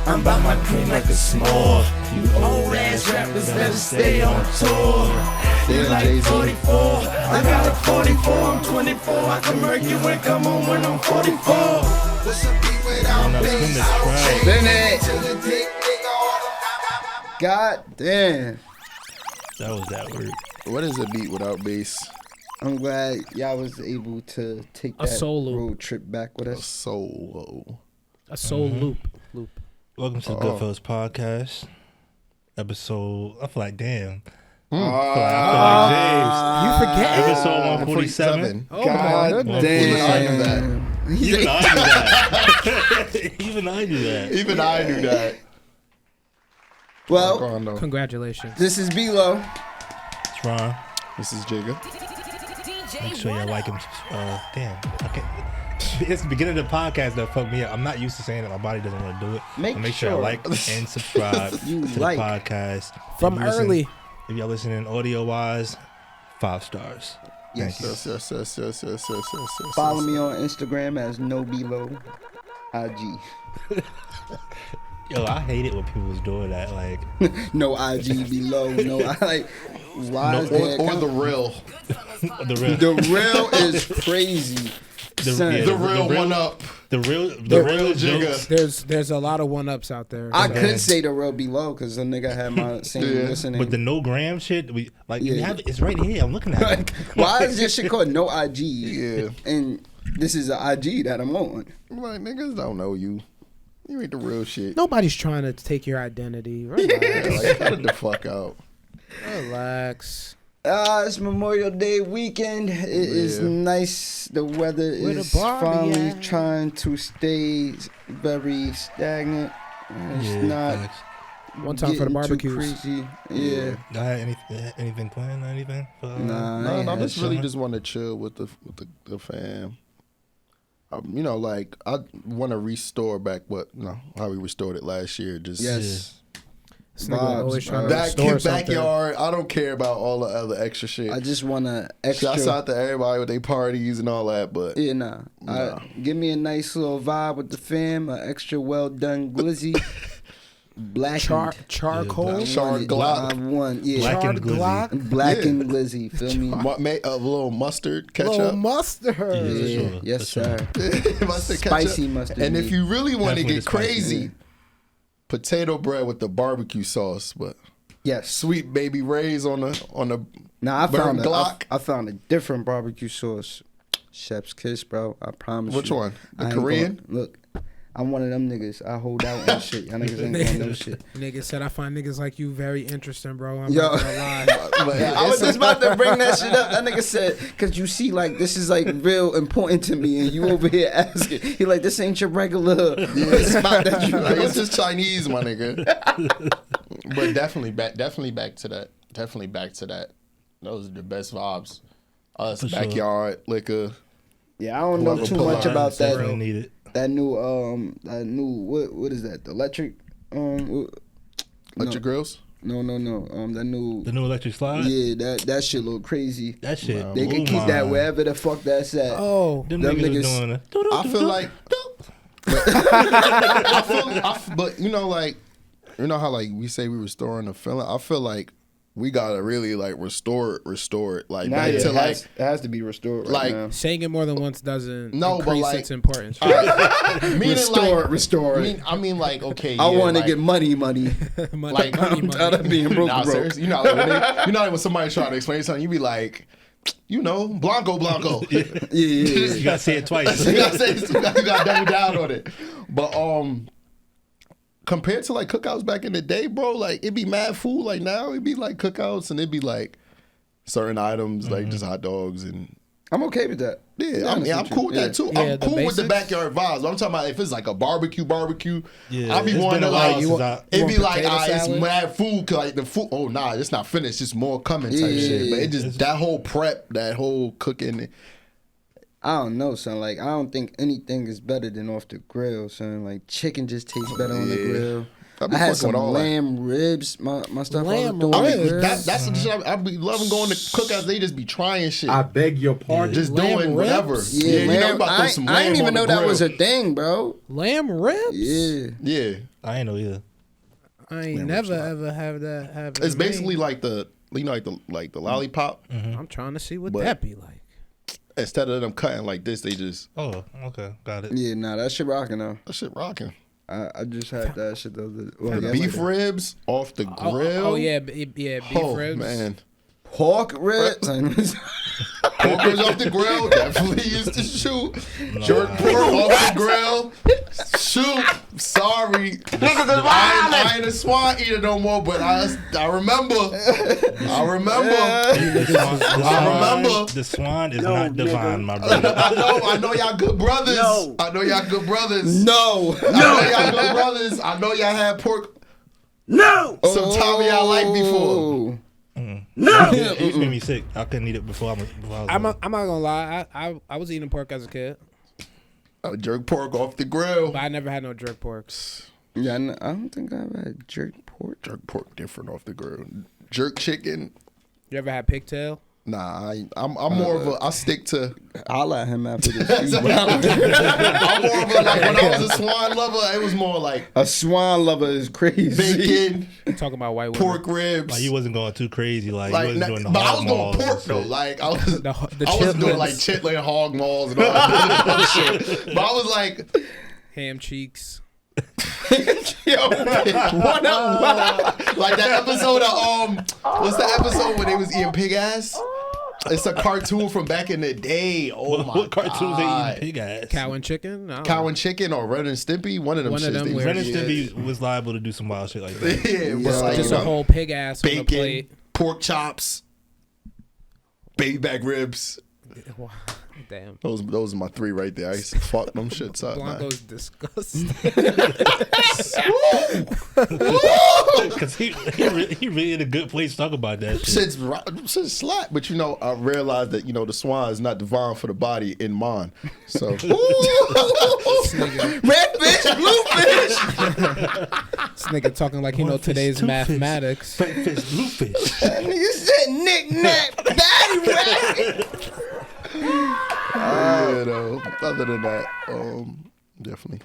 I'm about my cream like a s'more. You old ass rappers better stay on tour. Feel like 44. I got a 44, I'm 24. I can murk you and come on when I'm 44. What's a beat without bass? Spin it. God damn. That was that word. What is a beat without bass? I'm glad y'all was able to take that road trip back with us. A soul loop. Welcome to the Goodfellas podcast. Episode, I feel like damn. I feel like James. You forget? Episode 147. Oh, God damn. Even I knew that. Even I knew that. Even I knew that. Well, congratulations. this is B-Lo. It's Ron. This is Jigga. Make sure y'all like him. Damn. Okay. It's the beginning of the podcast that fucked me up. I'm not used to saying that. My body doesn't want to do it. Make sure you like and subscribe to the podcast. From early. If y'all listening audio wise, 5 stars. Yes. Thank you. Yes. Follow me on Instagram as NoBlo IG. Yo, I hate it when people was doing that. Like, no IG below. No, I like. Why is that? Or the real. The real is crazy. The real one up. The real Jigga. There's a lot of one ups out there. I could say the real below because the nigga had my same listening. But the no gram shit, we have it's right here. I'm looking at it. Like, why is this shit called no IG? Yeah. And this is an IG that I'm on. I'm like, niggas don't know you. You ain't the real shit. Nobody's trying to take your identity. Relax. Like, cut it the fuck out. Relax. It's Memorial Day weekend. It is nice. The weather is finally trying to stay very stagnant. It's not one time for the barbecues. Crazy. Yeah. I had anything planned or anything? No, I just really just want to chill with the fam. You know, like I want to restore back how we restored it last year. Just vibes, backyard. I don't care about all the other extra shit. I just want to extra. Shouts out to everybody with their parties and all that, but give me a nice little vibe with the fam. An extra well done glizzy. Black charcoal. Glock. Black and glizzy. Feel me? A little mustard ketchup. Yes, sir. Mustard Spicy ketchup. mustard. And if you really want to get crazy, potato bread with the barbecue sauce, but sweet baby Ray's on the. Now I found Glock. I found a different barbecue sauce. Chef's kiss, bro. I promise. Which you. one? The Korean? Look. I'm one of them niggas. I hold out on shit. Y'all niggas ain't doing no shit. Nigga said I find niggas like you very interesting, bro. I'm not gonna lie. I was just about to bring that shit up. That nigga said, cause you see, like, this is like real important to me, and you over here asking. He like, this ain't your regular spot that you. Like, it's just Chinese, my nigga. But definitely back to that. Those are the best vibes. Us backyard liquor. Yeah, I don't know too much about that. Really need it. That new what is that? The electric electric grills? No. The new electric slide? Yeah, that shit look crazy. That shit. They can keep that wherever the fuck that's at. Oh, them niggas doing it. I feel like but you know how like we say we restoring the feeling? I feel like we gotta really like restore it. Like now it has to be restored right now. Saying it more than once doesn't increase its importance. Restore it. I mean like okay. I want to get money. money. I'm tired of being broke. Nah, seriously, you know when somebody try to explain something, you be like, Blanco. Yeah. You gotta say it twice. you gotta double down on it. But compared to like cookouts back in the day, bro, like it'd be mad food. Like now it'd be like cookouts and it'd be like certain items like just hot dogs and. I'm okay with that. Yeah, I'm cool with that too. Yeah, I'm cool with the backyard vibes. I'm talking about if it's like a barbecue. Yeah, I'll be wanting to like it'd be like it's salad? mad food. Cause like the food. Oh nah, it's not finished. It's more coming type shit. But it just that whole prep, that whole cooking. I don't know, son. Like, I don't think anything is better than off the grill, son. Like, chicken just tastes better on the grill. I had some lamb ribs. My stuff. Lamb ribs. That's the shit I be loving going to cookouts. They just be trying shit. I beg your pardon. Just Lamb doing ribs? whatever. Yeah, you know about I some didn't even know that grill. was a thing, bro. Lamb ribs? Yeah. Yeah. I ain't know either. I ain't never ever have that. It's basically like the lollipop. Mm-hmm. I'm trying to see what that be like. Instead of them cutting like this, they just. Oh, okay, got it. Yeah, nah, that shit rocking though. That shit rocking. I just had that shit the other. The beef ribs off the grill. Oh yeah, beef ribs. Man. Pork ribs. Pork ribs off the grill. Definitely used to shoot. Jerk pork off the grill. Shoot. Sorry. I ain't a swan eater no more, but I remember. I remember. The swan is not divine, my brother. I know y'all good brothers. No. I know y'all good brothers. No. I know y'all good brothers. I know y'all had pork. No. Sometime y'all like before. No, it used to make me sick. I couldn't eat it before I was. I'm not gonna lie. I was eating pork as a kid. Jerk pork off the grill. But I never had no jerk porks. Yeah, I don't think I've had jerk pork. Jerk pork different off the grill. Jerk chicken. You ever had pigtail? Nah, I'm more of a. I stick to. I'll let him after this. I'm more of a, like when I was a swan lover. It was more like a swan lover is crazy. Bacon. Talking about white women. Pork ribs. Like you wasn't going too crazy. Like you wasn't doing the but I hog was doing maws pork though. Like I was doing like chitlin hog maws and all that shit. But I was like ham cheeks. Yo, what up? Like that episode of what's the episode where they was eating pig ass? It's a cartoon from back in the day. Oh my what cartoons God. they eating pig ass? Cow and chicken? Cow and chicken or Ren and Stimpy? One of them. Ren and Stimpy was liable to do some wild shit like that. Yeah, it was like just a whole pig ass bacon, on the plate. Pork chops, baby back ribs. Wow. Damn. Those are my three right there. I used to fuck them shits up. Blanco's disgusting. Because he really in a good place to talk about that shit. Shit's slap, but I realized that the swan is not divine for the body in mind. So red fish, blue fish. This nigga talking like he know today's mathematics. Red fish, blue fish. That nigga said knick-knack, daddy rabbit. Other than that, definitely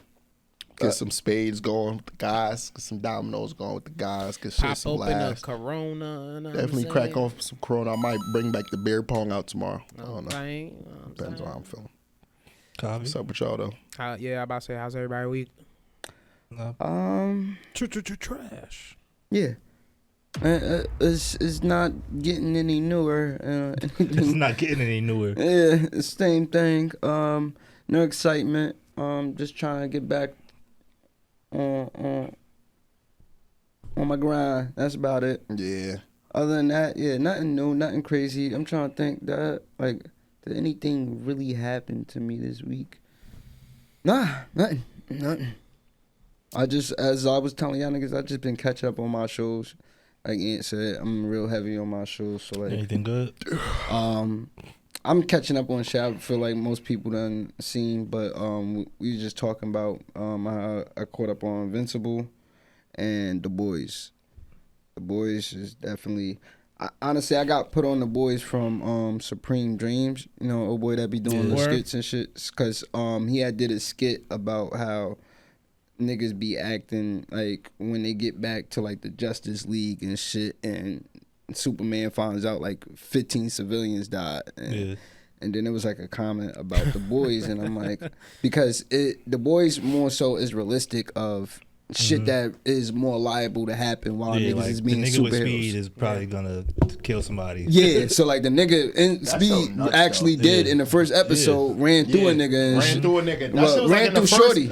get some spades going with the guys, get some dominoes going with the guys, get shit some open laughs. a Corona. Definitely crack off some Corona. I might bring back the beer pong out tomorrow. I don't know. Right. Depends on how I'm feeling. Copy. What's up with y'all though? Yeah, I'm about to say, how's everybody week? Trash. Yeah. It's not getting any newer. It's not getting any newer. Yeah, it's same thing. No excitement. Just trying to get back on my grind. That's about it. Yeah. Other than that, yeah, nothing new, nothing crazy. I'm trying to think that did anything really happen to me this week? Nah, nothing. As I was telling y'all niggas, I just been catching up on my shows. Like Ant said, I'm real heavy on my shows. So anything good? I'm catching up on shit I feel like most people done seen, but we just talking about how I caught up on Invincible and The Boys. The Boys is definitely. Honestly, I got put on The Boys from Supreme Dreams. Old boy that be doing the skits and shit, because he had did a skit about how niggas be acting like when they get back to like the Justice League and shit, and Superman finds out like 15 civilians died, and then it was like a comment about The Boys, and I'm like, because The Boys more so is realistic of shit that is more liable to happen while niggas is being the nigga superheroes. with Speed is probably gonna kill somebody. Yeah, so like the nigga in Speed actually did in the first episode ran through a nigga and ran through a nigga. Well, ran through Shorty.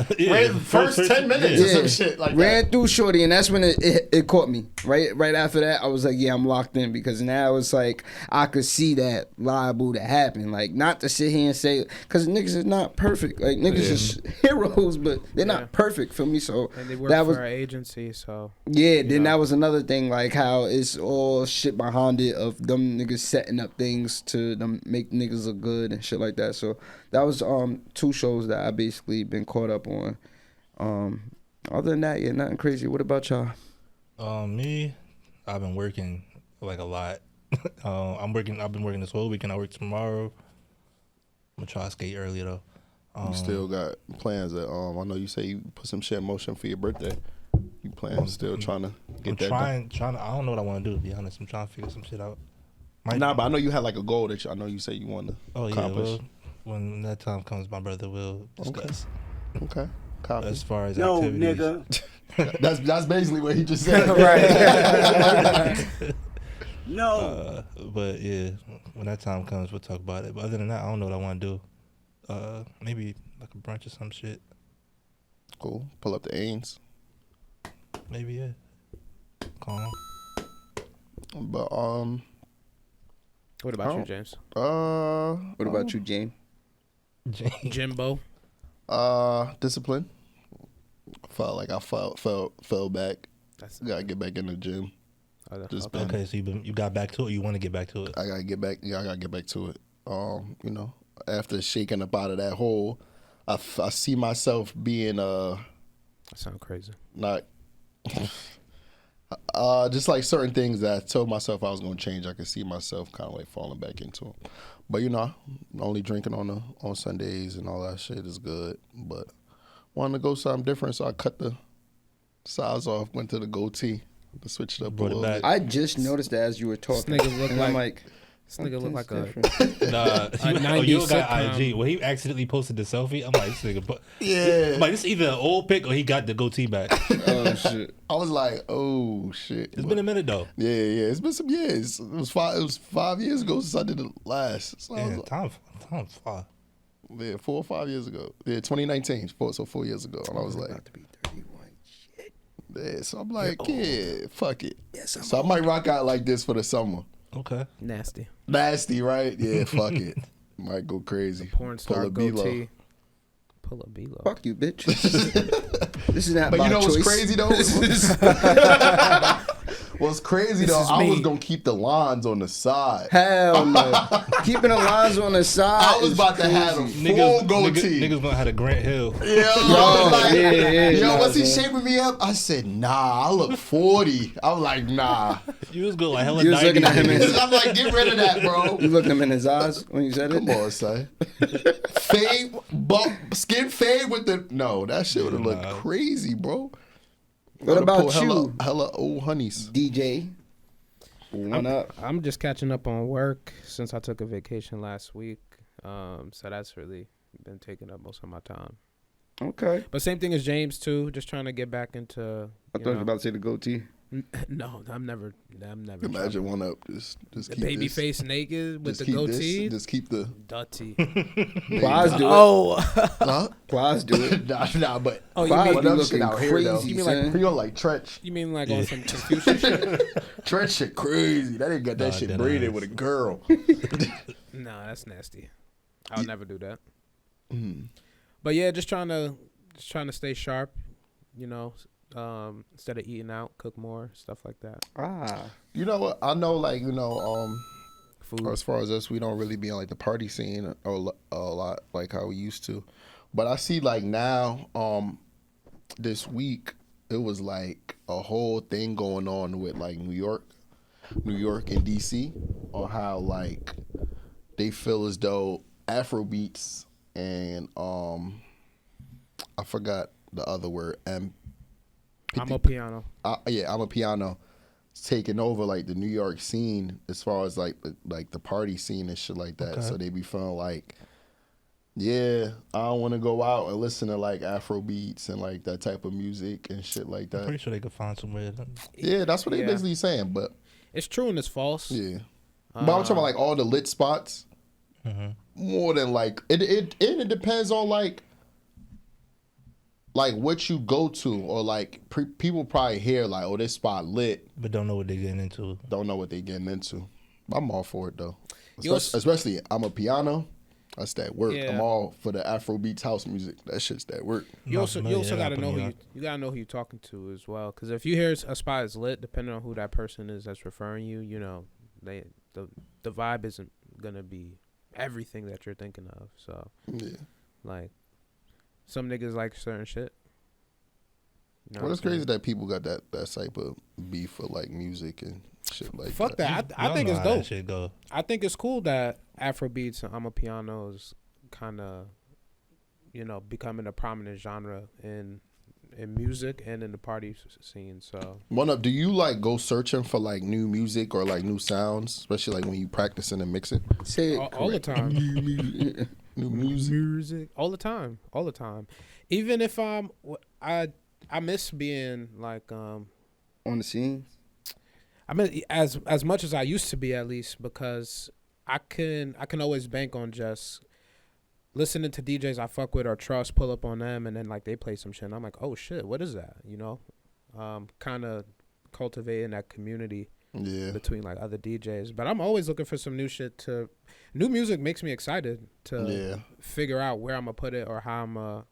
First 10 minutes or some shit like that. Ran through Shorty, and that's when it caught me. Right after that, I was like, yeah, I'm locked in, because now it's like I could see that liable to happen. Like, not to sit here and say, because niggas is not perfect. Like, niggas is heroes, but they're not perfect for me. So and they work that was for our agency, so then that was another thing, like how it's all shit behind it of them niggas setting up things to them make niggas look good and shit like that. So that was two shows that I basically been caught up on. Other than that, yeah, nothing crazy. What about y'all? Me, I've been working like a lot. I've been working this whole weekend. I work tomorrow. I'm gonna try to skate early though. You still got plans that I know you say you put some shit in motion for your birthday. You plan still trying to get that trying to. I don't know what I want to do, to be honest. I'm trying to figure some shit out. But I know you had like a goal that I know you say you want to accomplish. Yeah, when that time comes, my brother will discuss. Okay. Copy. As far as activities. Nigga. that's basically what he just said. Right. No. But yeah, when that time comes, we'll talk about it. But other than that, I don't know what I want to do. Maybe like a brunch or some shit. Cool. Pull up the Ains. Maybe, yeah. Calm. But What about you, James? What about you, James? Jimbo. Discipline. Felt like I fell back. Gotta get back in the gym. Okay, so you got back to it. Or you want to get back to it? I gotta get back. Yeah, I gotta get back to it. You know, after shaking up out of that hole, I see myself being That sounds crazy. Not. Just like certain things that I told myself I was gonna change, I could see myself kind of like falling back into them. But you know, only drinking on Sundays and all that shit is good. But wanted to go something different, so I cut the size off, went to the goatee to switch it up a little bit. I just noticed that as you were talking. This nigga look and like, I'm like, this nigga look like you got IG. Well, he accidentally posted the selfie. I'm like, this nigga, but yeah, like this is either an old pic or he got the goatee back. oh shit! I was like, oh shit. It's been a minute though. Yeah, it's been some years. It was 5 years ago since I did it last. So yeah, time fly. Yeah, 4 or 5 years ago. Yeah, 2019. So 4 years ago, and I was like, about to be 31. Shit. Yeah, so I'm like, yeah, fuck it. Yes, so I might rock out like this for the summer. Okay. Nasty, right? Yeah, fuck it. Might go crazy. Porn star goatee. Pull a B-Lo. Fuck you, bitch. This is not but my you know choice. what's crazy though? What's crazy though? I was gonna keep the lines on the side. Hell no. Keeping the lines on the side. I was about to have a full goatee. Niggas gonna have a Grant Hill. Was he shaping me up? I said, nah, I look 40. I was like, nah. You was good like hella You was looking at him I'm like, get rid of that, bro. You looked him in his eyes when you said it? Come on, son. Fade, skin fade with the... No, that shit would have looked crazy, bro. What about you? Hella old honeys. DJ. I'm just catching up on work since I took a vacation last week. So that's really been taking up most of my time. Okay. But same thing as James too. Just trying to get back into. I thought you were about to say the goatee. No, I'm never. Imagine one up. Just the keep baby this. face naked with Just the keep goatee. Just keep the Dirty. Plies do it. Huh? Plies do it. nah, but Oh, you Plies mean be up looking shit out here, though. crazy, You mean like son. he on like Trench. You mean like on some Confucian shit? Trench shit crazy. That ain't got that shit braided with a girl. Nah, that's nasty. I'll never do that. But yeah, just trying to stay sharp. You know, instead of eating out, cook more, stuff like that. You know what? I know, like, you know, Food. as far as us, we don't really be on like the party scene a lot like how we used to. But I see like now, this week it was like a whole thing going on with like New York and DC on how like they feel as though Afrobeats and I forgot the other word. I'm a piano. I'm a piano. It's taking over like the New York scene as far as like the party scene and shit like that. Okay. So they be feeling like, yeah, I don't want to go out and listen to like Afro beats and like that type of music and shit like that. I'm pretty sure they could find somewhere. Yeah, that's what they basically saying. But It's true and it's false. yeah, but I'm talking about like all the lit spots. More than like it depends on like what you go to, or like people probably hear like, oh, this spot lit, but don't know what they're getting into. Don't know what they getting into. I'm all for it though. Especially I'm a piano. That's that work. Yeah. I'm all for the Afrobeats house music. That shit's that work. You also gotta know who you gotta know who you're talking to as well. Because if you hear a spot is lit, depending on who that person is that's referring you, you know, the vibe isn't gonna be everything that you're thinking of. So yeah, like some niggas like certain shit. You know well, it's crazy that people got that type of beef for like music and shit like Fuck that. I think it's dope. I think it's cool that Afrobeats and Amapiano is kind of, you know, becoming a prominent genre in in music and in the party scene. So, do you like go searching for like new music or like new sounds, especially like when you practicing and mix it? Say it all the time. New music. All the time. Even if I miss being like on the scene. I mean, as much as I used to be, at least, because I can always bank on just listening to DJs I fuck with or trust, pull up on them, and then like they play some shit, and I'm like, oh shit, what is that? You know, kind of cultivating that community between like other DJs. But I'm always looking for some new shit. New music makes me excited to figure out where I'm gonna put it or how I'm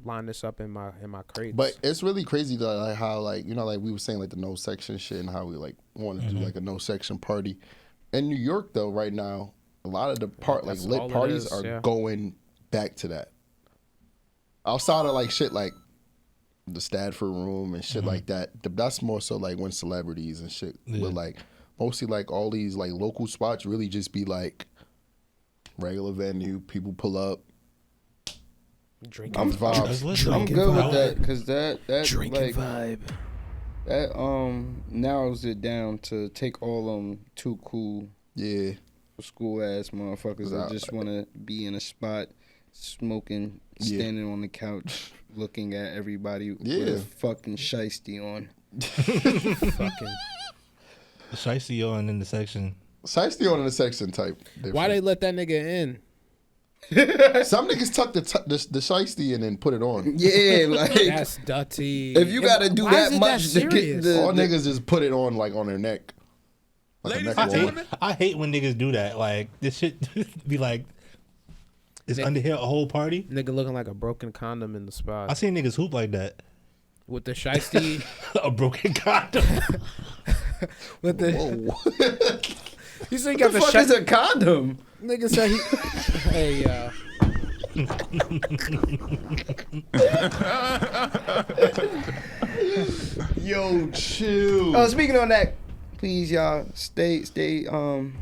line this up in my crates. But it's really crazy though, like how like like we were saying like the no section shit and how we like want to do like a no section party. In New York though, right now, a lot of the lit parties are going back to that. Outside of like shit like the Stadford Room and shit like that, that's more so like when celebrities and shit. But like mostly like all these like local spots really just be like regular venue, people pull up. Drinking I'm good with that because that drinking like, vibe. That narrows it down to take all them too cool school ass motherfuckers that just want to be in a spot smoking, standing on the couch, looking at everybody with a fucking shiesty on. Fucking shiesty on in the section. Shiesty on in the section type. Different. Why they let that nigga in? Some niggas tuck the shiesty in and put it on. Yeah, like that's dirty. If you gotta do that much to get all niggas just put it on like on their neck. Like I hate when niggas do that. Like this shit be like, is under here a whole party? Nigga looking like a broken condom in the spot. I seen niggas hoop like that with the shiesty. A broken condom. With the. Whoa. You think what the fuck is a condom? Nigga said he. Hey, yo, chill. Oh, speaking on that, please y'all stay safe and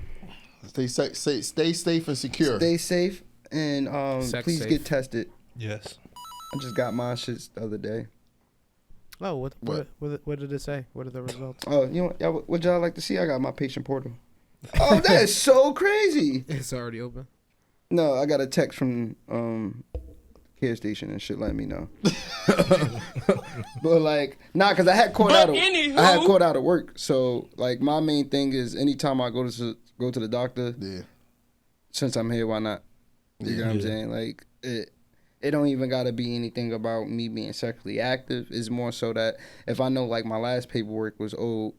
secure. Stay safe and please safe. get tested. Yes. I just got my shits the other day. Oh, what did it say? What are the results? Oh, what y'all like to see? I got my patient portal. Oh, that is so crazy. It's already open. No, I got a text from care station and shit letting me know. But like, cause I had caught out of work. So like, my main thing is anytime I go to the doctor, since I'm here, why not? You know what I'm saying? Like it don't even gotta be anything about me being sexually active. It's more so that if I know like my last paperwork was old,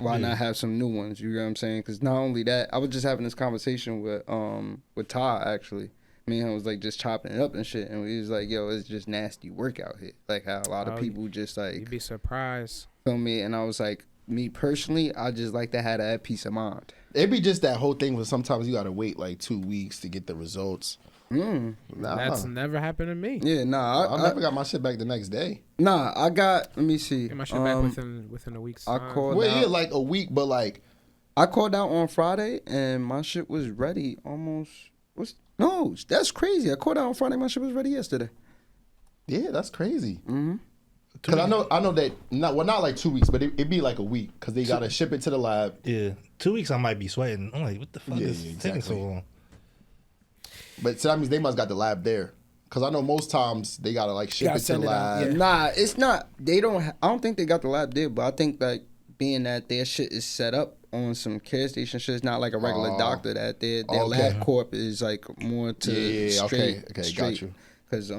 why not have some new ones? You know what I'm saying? Because not only that, I was just having this conversation with Ty actually. Me and him was like just chopping it up and shit, and we was like, "Yo, it's just nasty work out here." Like how a lot of people just like you'd be surprised. Feel me? And I was like, me personally, I just like to have that peace of mind. It be just that whole thing where sometimes you gotta wait like 2 weeks to get the results. That's never happened to me. Yeah, I never got my shit back the next day. I got. Let me see. Get my shit back within a week's time. I called out. Yeah, like a week, but like I called out on Friday and my shit was ready almost. No, that's crazy. I called out on Friday. My shit was ready yesterday. Yeah, that's crazy. Mm-hmm. Cause I know that not like 2 weeks, but it'd be like a week because they gotta ship it to the lab. Yeah, 2 weeks I might be sweating. I'm like, what the fuck is taking so long? But so that means they must got the lab there. Cause I know most times they gotta like ship it to the lab. Yeah. Nah, it's not. They don't. I don't think they got the lab there, but I think like being that their shit is set up on some care station shit, it's not like a regular doctor. That their lab corp is like more to straight. Okay, got you. Cause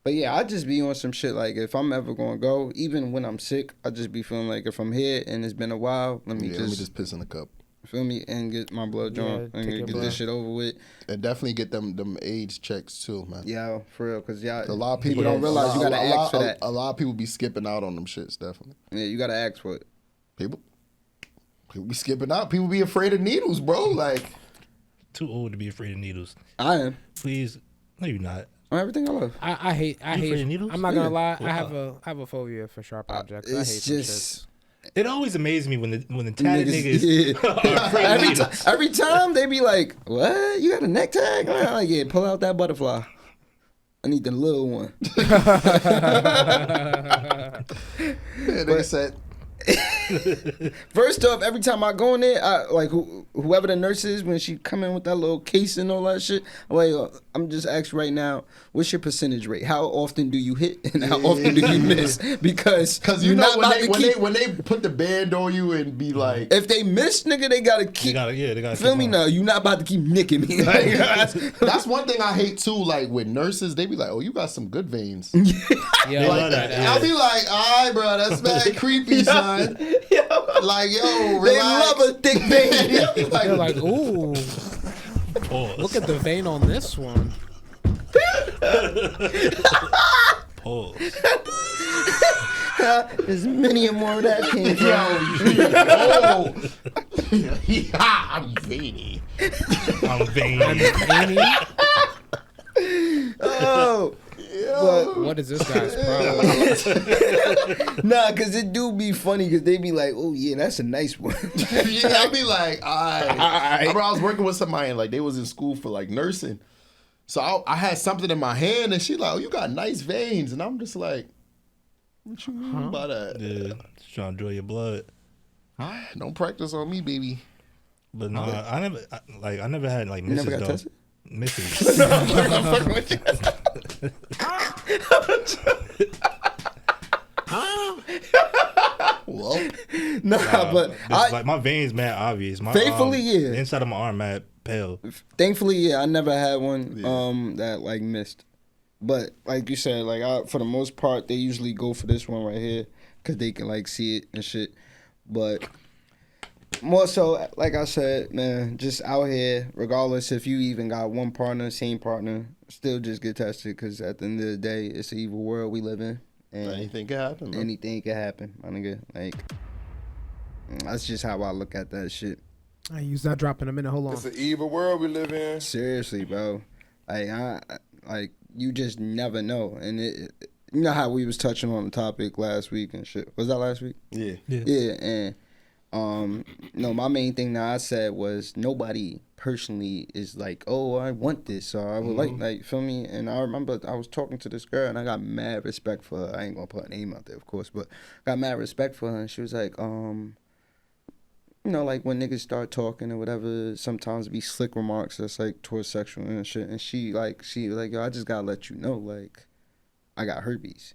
but yeah, I just be on some shit like if I'm ever gonna go, even when I'm sick, I just be feeling like if I'm here and it's been a while, let me just piss in the cup. Feel me, and get my blood drawn and get this shit over with. And definitely get them AIDS checks too, man. Yeah, for real, because a lot of people don't realize you gotta ask for that. A lot of people be skipping out on them shits, definitely. Yeah, you gotta ask for it. People be skipping out. People be afraid of needles, bro. Like, too old to be afraid of needles. I am. Please, no, you're not. On everything I love. I hate needles? I'm not gonna lie. Wow. I have a phobia for sharp objects. I hate just. It always amazes me when the tatted niggas are afraid of needles. Every time they be like, "What? You got a neck tag?" I'm like, "Yeah, pull out that butterfly." I need the little one. Nigga said. First off, every time I go in there, I like whoever the nurse is when she come in with that little case and all that shit. I'm just asking right now, what's your percentage rate? How often do you hit and how often do you miss? Because you know when they put the band on you and be like, if they miss, nigga, they gotta keep. They gotta feel me now. You not about to keep nicking me. Like, that's one thing I hate too. Like with nurses, they be like, "Oh, you got some good veins." Yeah, like, I'll be like, "All right, bro, that's mad creepy, son." Like, yo, relax. They love a thick vein. They're like, ooh, look at the vein on this one. Pause. There's many more of that came from. I'm veiny. I'm veiny. Oh. But what is this guy's problem? Nah, cause it do be funny, cause they be like, "Oh yeah, that's a nice one." Yeah, I be like, "All right." Remember, I was working with somebody and like they was in school for like nursing, so I had something in my hand and she like, "Oh, you got nice veins," and I'm just like, "What you mean by that?" Yeah, just trying to draw your blood. Don't practice on me, baby. But no, I never had like misses. Never got tested? Misses. Well, but like my veins mad obvious. My thankfully, yeah. The inside of my arm mad pale. Thankfully, yeah, I never had one that like missed. But like you said, like for the most part, they usually go for this one right here because they can like see it and shit. But more so, like I said, man, just out here, regardless if you even got one partner, same partner, still just get tested because at the end of the day, it's an evil world we live in. And anything can happen, bro. Anything can happen, my nigga. Like, that's just how I look at that shit. I use that drop in a minute. Hold on. It's an evil world we live in. Seriously, bro. Like, you just never know. And you know how we was touching on the topic last week and shit. Was that last week? Yeah. Yeah, and no, my main thing that I said was nobody personally is like, oh, I want this, or I would like, feel me? And I remember I was talking to this girl, and I got mad respect for her. I ain't gonna put her name out there, of course, but got mad respect for her, and she was like, you know, like when niggas start talking or whatever, sometimes it be slick remarks that's like towards sexual and shit, and she was like, yo, I just gotta let you know, like, I got herpes.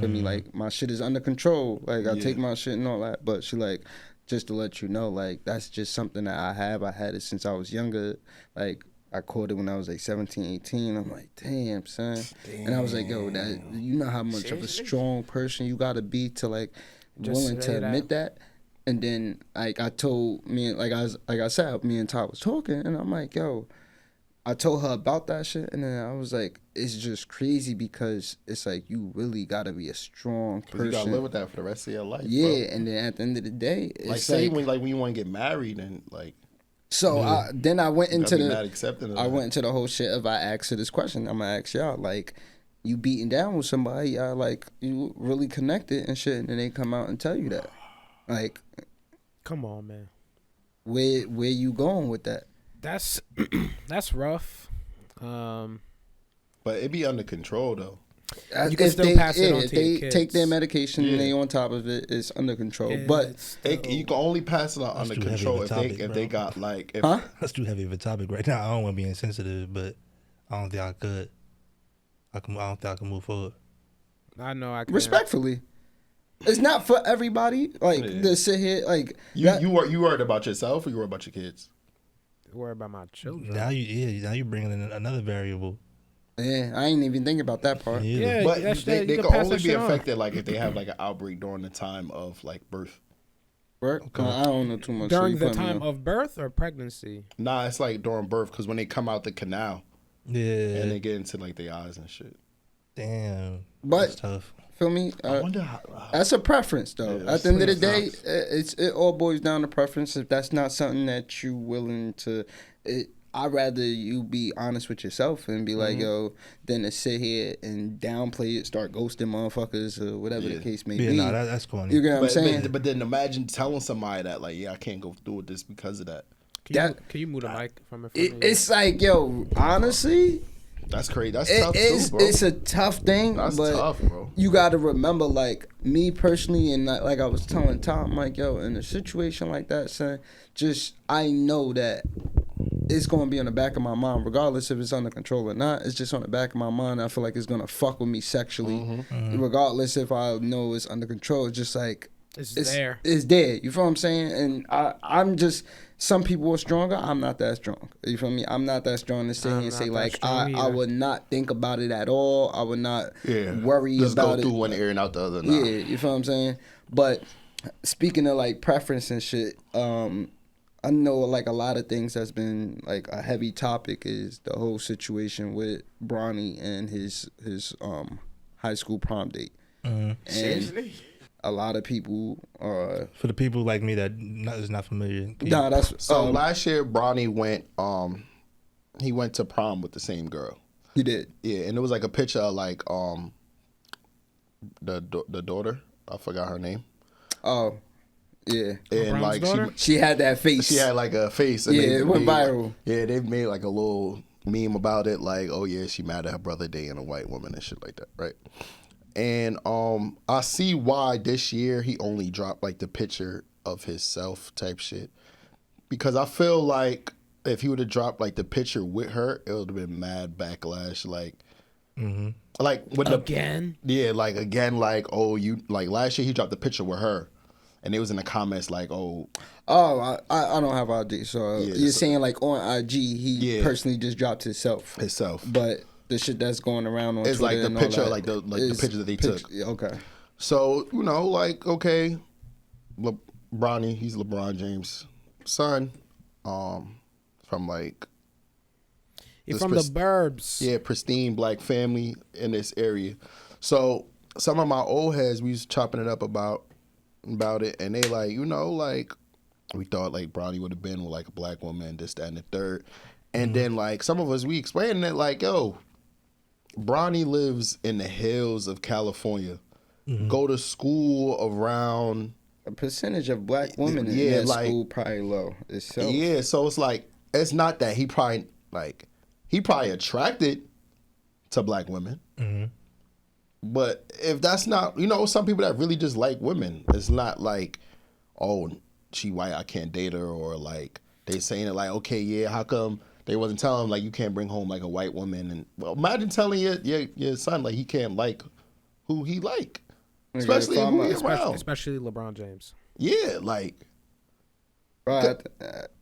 Feel me? Like, my shit is under control. Like, I take my shit and all that, but she like, just to let you know, like, that's just something that I have. I had it since I was younger. Like, I caught it when I was like 17, 18. I'm like, damn, son. Damn. And I was like, yo, that, you know how much of a strong person you gotta be to like willing to admit that. And then like I told me, like I said, me and Todd was talking, and I'm like, yo, I told her about that shit, and then I was like, it's just crazy because it's like you really gotta be a strong person. You gotta live with that for the rest of your life. Yeah, bro. and then at the end of the day, it's like say when you want to get married and like. So then I went into I went into the whole shit of I asked her this question. I'm gonna ask y'all, like, you beating down with somebody, y'all like you really connected and shit, and then they come out and tell you that, like, come on, man, where you going with that? That's rough. But it be under control though. You can still pass it on to your kids. They take their medication and they on top of it, it's under control. Yeah, but you can only pass it on under control if they got like. That's too heavy of a topic right now. I don't want to be insensitive, but I don't think I could. I don't think I can move forward. I know I can. Respectfully. It's not for everybody. Like to sit here like you worried about yourself or you worried about your kids? Worry about my children. Now you bringing in another variable. Yeah, I ain't even thinking about that part. Yeah, but they can only be affected like if they have like an outbreak during the time of like birth. Birth? Okay. I don't know too much. During the time of birth or pregnancy? Nah, it's like during birth because when they come out the canal, and they get into like their eyes and shit. Damn, but that's tough. Feel me? I wonder how, that's a preference, though. Yeah, at the end of the day, it all boils down to preference. If that's not something that you willing to, I'd rather you be honest with yourself and be like, yo, than to sit here and downplay it, start ghosting motherfuckers or whatever the case may be. No, that's corny. You get what I'm saying? But then imagine telling somebody that, like, I can't go through with this because of that. Can you move the mic from it? It's like, yo, honestly, That's crazy. That's tough too, bro. It's a tough thing. That's but tough, bro. You got to remember, like, me personally, and like I was telling Tom, like, yo, in a situation like that, son, just, I know that it's going to be on the back of my mind, regardless if it's under control or not. It's just on the back of my mind. I feel like it's going to fuck with me sexually, regardless if I know it's under control. It's just like, it's there. It's there. You feel what I'm saying? And I'm just, some people are stronger. I'm not that strong. You feel me? I'm not that strong to sit here and say, like, I would not think about it at all. I would not worry just about it. Just go through one ear and out the other. Nah. Yeah, you feel what I'm saying? But speaking of, like, preference and shit, I know, like, a lot of things that's been, like, a heavy topic is the whole situation with Bronny and his high school prom date. And seriously? A lot of people are... For the people like me that is not familiar. Nah, that's... So, last year, Bronny went, he went to prom with the same girl. He did? Yeah, and it was, like, a picture of, like, the daughter. I forgot her name. Oh, yeah. And like she had that face. She had like a face. And it went viral. Yeah, they made like a little meme about it, like, oh yeah, she mad at her brother dating a white woman and shit like that, right? And I see why this year he only dropped like the picture of himself type shit, because I feel like if he would have dropped like the picture with her, it would have been mad backlash, like. Like with again, like oh you like last year he dropped the picture with her, and it was in the comments like I don't have IG, so you're saying like on IG he personally just dropped himself, but the shit that's going around on it's Twitter like the picture like the picture that they took. Okay, so you know like okay, Bronny, he's LeBron James' son, from like. From the burbs. Yeah, pristine black family in this area. So some of my old heads, we was chopping it up about it, and they like, you know, like we thought like Bronny would have been with like a black woman, this, that, and the third. And then like some of us, we explained it like, yo, Bronny lives in the hills of California. Go to school around. A percentage of black women in that school probably low itself. Yeah, so it's like, it's not that he probably attracted to black women. But if that's not, you know, some people that really just like women, it's not like, oh, she white, I can't date her, or like they saying it like, okay, yeah, how come they wasn't telling him like you can't bring home like a white woman? And well, imagine telling your son like he can't like who he like, especially especially LeBron James. Yeah, like. But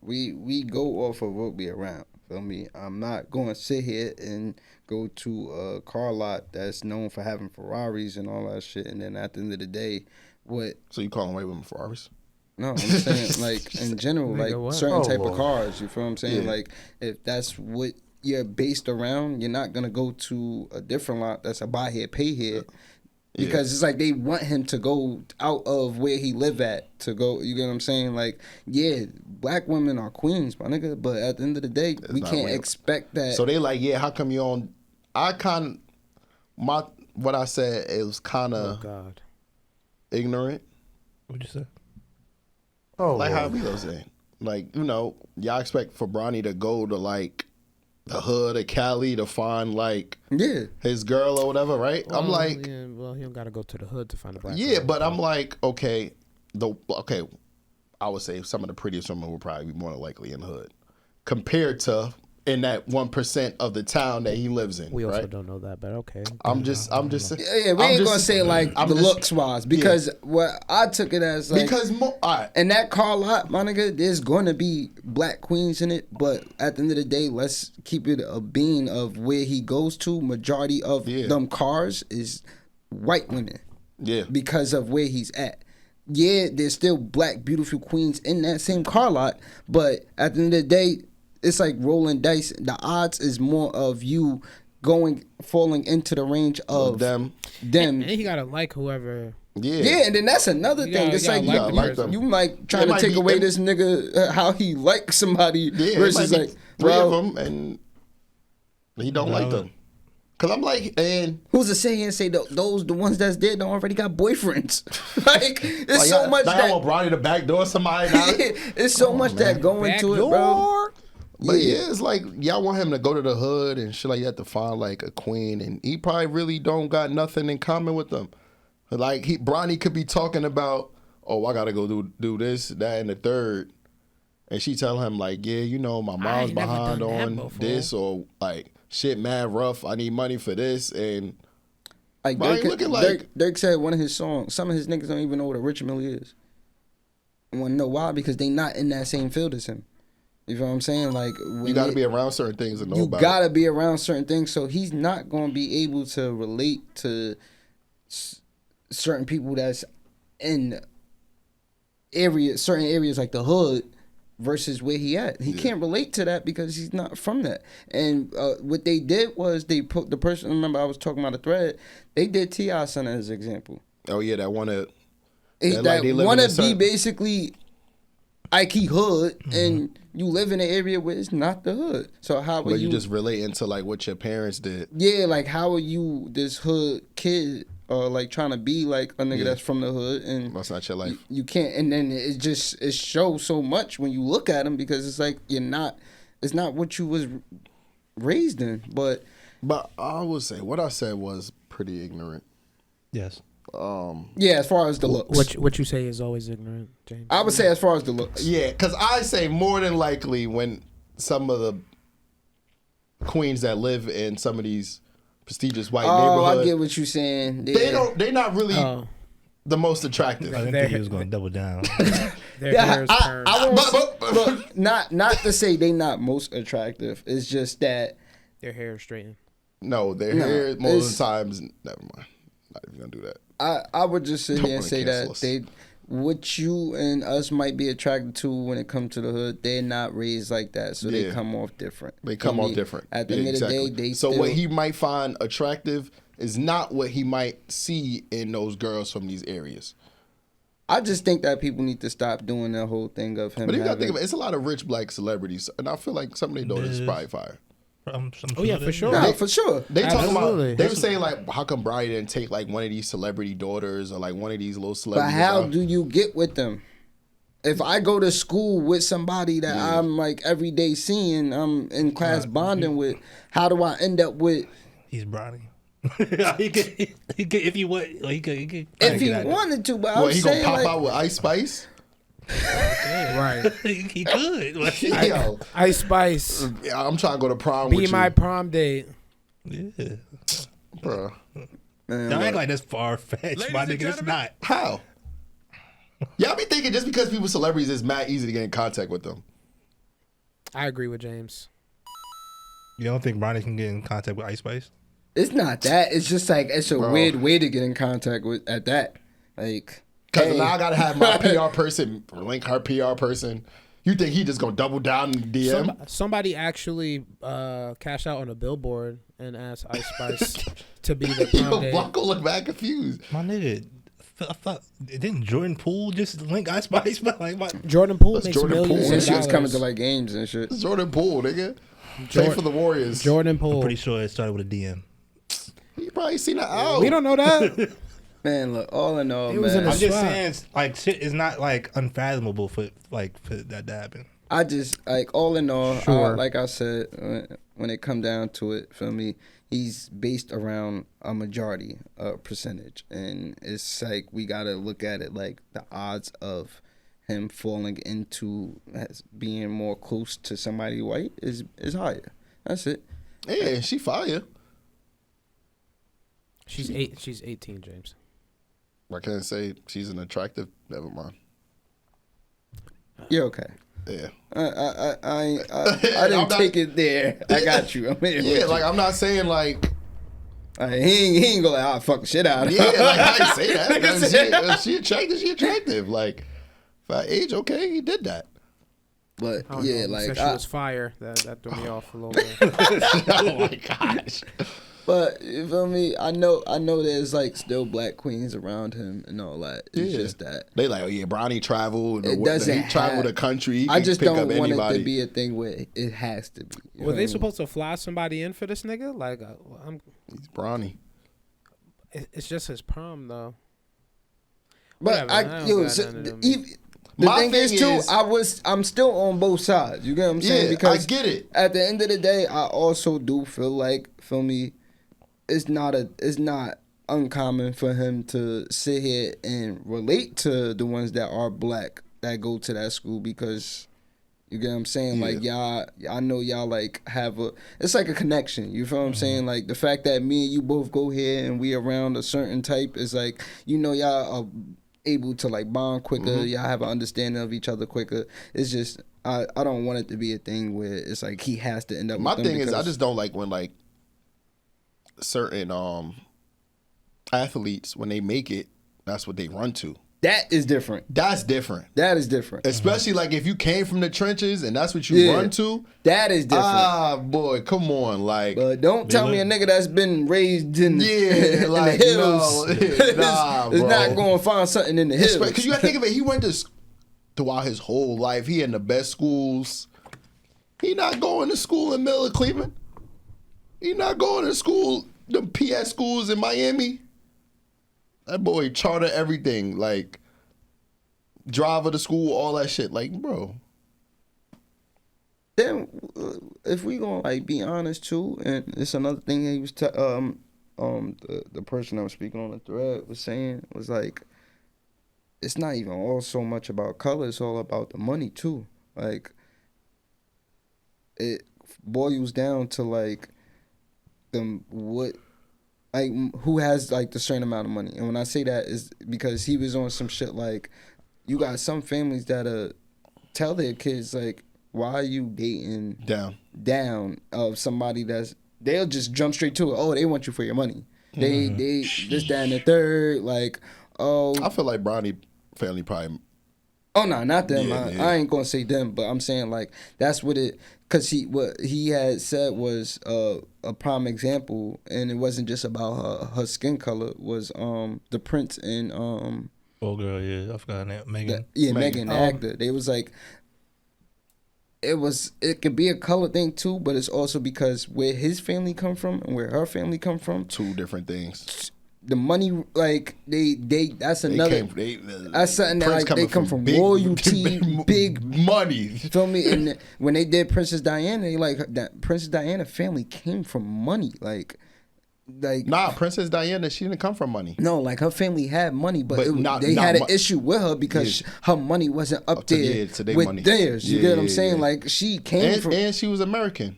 we go off of what we around. Feel me? I'm not going to sit here and go to a car lot that's known for having Ferraris and all that shit, and then at the end of the day, what? So you calling white women Ferraris? No, I'm saying like in general, like certain type of cars. You feel what I'm saying? Yeah. Like if that's what you're based around, you're not gonna go to a different lot that's a buy here, pay here. Because it's like they want him to go out of where he live at to go. You get what I'm saying? Like, yeah, black women are queens, my nigga. But at the end of the day, we can't expect that. So they like, yeah, how come you on? What I said it was kind of ignorant. What'd you say? Oh, like how we was saying, like you know, y'all expect for Bronny to go to like the hood of Cali to find like his girl or whatever, right? Well, I'm like, he don't gotta go to the hood to find a black. Yeah, but I'm like, okay, I would say some of the prettiest women would probably be more likely in the hood compared to in that 1% of the town that he lives in. We also don't know that, but okay. I'm just. Yeah, we ain't gonna say like the looks wise because what I took it as like because in that car lot, my nigga, there's gonna be black queens in it, but at the end of the day, let's keep it a bean of where he goes to. Majority of them cars is white women. Yeah, because of where he's at. Yeah, there's still black beautiful queens in that same car lot, but at the end of the day, it's like rolling dice. The odds is more of you falling into the range of them. And he gotta like whoever. Yeah, and then that's another thing. It's like you might try to take away this nigga how he likes somebody versus like three of them and he don't like them. Cause I'm like, and who's to say and say those the ones that's dead don't already got boyfriends? Like it's so much that I want Bronny to backdoor somebody. It's so much that go into it, bro. But yeah, it's like y'all want him to go to the hood and shit like that to find like a queen, and he probably really don't got nothing in common with them. Like Bronny could be talking about, oh, I gotta go do this, that, and the third, and she tell him like, yeah, you know, my mom's behind on this, or like shit mad rough. I need money for this, and like Dirk said one of his songs. Some of his niggas don't even know what a rich Millie is. You want to know why? Because they not in that same field as him. You know what I'm saying? Like you got to be around certain things to know about. You got to be around certain things, so he's not going to be able to relate to certain people that's in certain areas like the hood versus where he at. He can't relate to that because he's not from that. And what they did was they put the person. Remember, I was talking about a thread. They did T.I.'s son as an example. Oh yeah, that wanna be basically Ike hood, and you live in an area where it's not the hood. So how are you just relating to like what your parents did? Yeah, like how are you this hood kid? Like trying to be like a nigga that's from the hood, and that's not your life. You can't, and then it shows so much when you look at him because it's like it's not what you was raised in. But I would say what I said was pretty ignorant. Yes. As far as the looks, what you say is always ignorant, James. I would say as far as the looks. Yeah, because I say more than likely when some of the queens that live in some of these prestigious white neighborhood. I get what you're saying. They're not really the most attractive. I didn't think he was going to double down. Their hair is but not to say they not most attractive. It's just that their hair is straightened. No, their hair most of the times. Never mind. Not even gonna do that. I would just sit here and say that what you and us might be attracted to when it comes to the hood, they're not raised like that, so they come off different. They come off different. At the end of the day, they what he might find attractive is not what he might see in those girls from these areas. I just think that people need to stop doing that whole thing of him. But you gotta think about it, it's a lot of rich black celebrities, and I feel like some of their daughters probably fire. For sure. No, for sure. They talking about. They were saying like, how come Bronny didn't take like one of these celebrity daughters or like one of these little celebrities? But how do you get with them? If I go to school with somebody that I'm like every day seeing, I'm in class bonding with, how do I end up with? He's Bronny. he could if he would. He could if he wanted to, but I'm he saying gonna pop out with Ice Spice? Right. he could. Yo, Ice Spice. I'm trying to go to prom with you. Be my prom date. Yeah. Bro. Don't act like that's far-fetched, my nigga. It's not. How? Y'all be thinking just because people celebrities, it's mad easy to get in contact with them. I agree with James. You don't think Bronny can get in contact with Ice Spice? It's not that. It's just like it's a weird way to get in contact with at that. Like, because now I gotta have my PR person link her PR person. You think he just gonna double down in the DM? Somebody actually cashed out on a billboard and asked Ice Spice to be the prom date. Blanco look back confused. My nigga, I thought didn't Jordan Poole just link Ice Spice? Like what? Jordan Poole makes millions. And shit's coming to like games and shit. It's Jordan Poole, nigga. Play for the Warriors. Jordan Poole. I'm pretty sure it started with a DM. You probably seen that out. We don't know that. Man, look, all in all, was in man. I'm just saying, like, shit is not like unfathomable for that to happen. I just like all in all, Sure. like I said, when it come down to it, for me, he's based around a majority percentage, and it's like we gotta look at it like the odds of him falling into as being more close to somebody white is higher. That's it. Yeah, she fire. She's 18, James. I can't say she's an attractive. Never mind. You're okay. Yeah. I didn't take it there. I got you. Yeah, like I'm not saying like. He ain't gonna like, fuck the shit out of her. Yeah, like I didn't say that. If she attractive, she attractive. Like, for age, okay, he did that. But yeah, like she was fire. That threw me off a little bit. Oh my gosh. But you feel me? I know there's like still black queens around him and all that. It's just that they like, oh yeah, Bronny traveled. It doesn't. He traveled the country. He I just pick don't up want anybody. it to be a thing where it has to be. Were they supposed to fly somebody in for this nigga? Like, He's Bronny. It's just his prom though. But The thing is too, I'm still on both sides. You get what I'm saying? Yeah, because I get it. At the end of the day, I also do feel like, feel me, it's not uncommon for him to sit here and relate to the ones that are black that go to that school, because you get what I'm saying? Like, y'all, I know y'all like it's like a connection. You feel what I'm saying? Like, the fact that me and you both go here and we around a certain type is like, you know, y'all are able to like bond quicker. Y'all have an understanding of each other quicker. It's just, I don't want it to be a thing where it's like he has to end up My with them. thing is, I just don't like when like certain athletes, when they make it, that's what they run to. That is different. That's different. That is different. Especially like if you came from the trenches and that's what you run to. That is different. Ah, boy, come on, like. But don't tell me a nigga that's been raised in like, the hills nah, is not going to find something in the hills. Because you got to think of it, he went to throughout his whole life. He in the best schools. He not going to school in middle of Cleveland. He not going to school, the PS schools in Miami. That boy charter everything, like driver to school, all that shit. Like, bro. Then, if we gonna like be honest too, and it's another thing he was the person that was speaking on the thread was saying was like, it's not even all so much about color; it's all about the money too. Like, it boils down to like like who has like the certain amount of money. And when I say that is because he was on some shit like, you got some families that tell their kids like, why are you dating down of somebody they'll just jump straight to it. Oh, they want you for your money. They this, that, and the third. Like, oh, I feel like Bronny family probably. Oh no, not them. I ain't gonna say them, but I'm saying like that's what it. Cause what he had said was a prime example, and it wasn't just about her skin color. Was the Prince and oh girl, yeah, I forgot that Megan. Megan, the actor. They was like, it could be a color thing too, but it's also because where his family come from and where her family come from, two different things. The money, like that's another. That's something that like they come from royalty, big money. You feel me? And when they did Princess Diana, they like that Princess Diana family came from money, like. Nah, Princess Diana, she didn't come from money. No, like her family had money, but they had an issue with her because her money wasn't up there with money. Theirs. You get what I'm saying? Yeah. Like she came from, and she was American.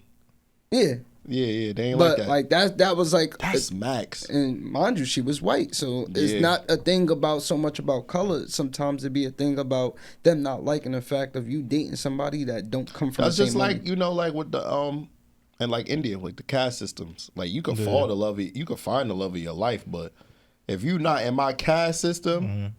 Yeah. Yeah, they ain't like that. But like that was like that's max. And mind you, she was white, so it's not a thing about so much about color. Sometimes it be a thing about them not liking the fact of you dating somebody that don't come from. That's the just same like money. You know, like with the and like India, like the caste systems. Like you can fall the love of, you can find the love of your life, but if you not in my caste system.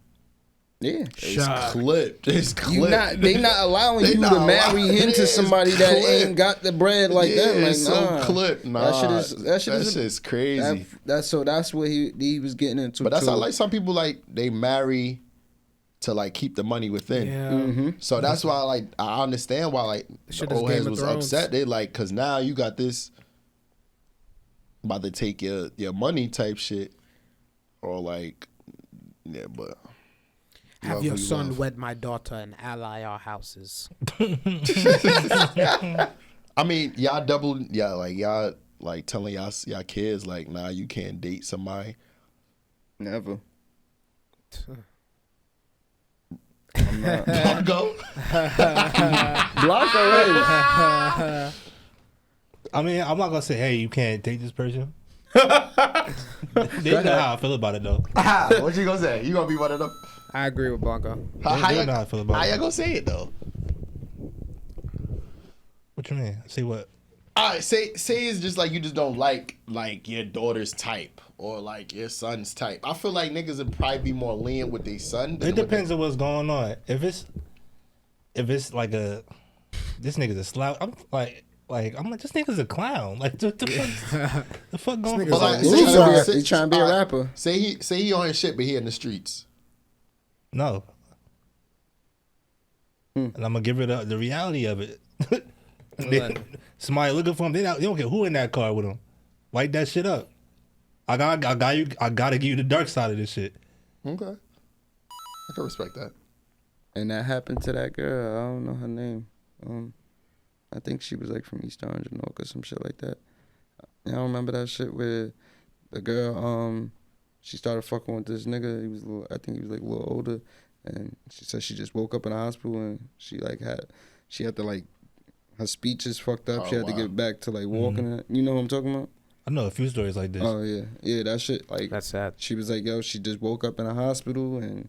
Yeah, it's clipped. It's clipped. They not allowing you to marry into somebody that ain't got the bread like that. Like, it's so clipped. Nah, that shit is crazy. That's what he was getting into. But that's how like some people like they marry to like keep the money within. Yeah. So that's why like I understand why like the old heads was upset. They like because now you got this about to take your money type shit, or like but. Have your son wed my daughter and ally our houses. I mean, y'all like telling y'all kids like, nah, you can't date somebody. Never. I'm not. Blanco. Blanco is. I mean, I'm not gonna say, hey, you can't date this person. They know how I feel about it though. What you gonna say? You gonna be one of them? I agree with Blanco. How you gonna say it though? What you mean? Say what? All right, say it's just like you just don't like your daughter's type or like your son's type. I feel like niggas would probably be more lenient with their son. It depends on what's going on. If it's like this nigga's a slouch, I'm like this nigga's a clown. Like the fuck going on? He trying to be a rapper. Say he on his shit, but he in the streets. No. And I'm gonna give it the reality of it. Somebody looking for him, they don't care who in that car with him. Light that shit up. I gotta give you the dark side of this shit. Okay, I can respect that. And that happened to that girl. I don't know her name. I think she was like from East Orange or some shit like that. I don't remember that shit where the girl, she started fucking with this nigga. I think he was like a little older. And she said she just woke up in the hospital and she had to like, her speech is fucked up. She had to get back to like walking. You know what I'm talking about? I know a few stories like this. Oh yeah, yeah, that shit. Like that's sad. She was like, yo, she just woke up in a hospital and.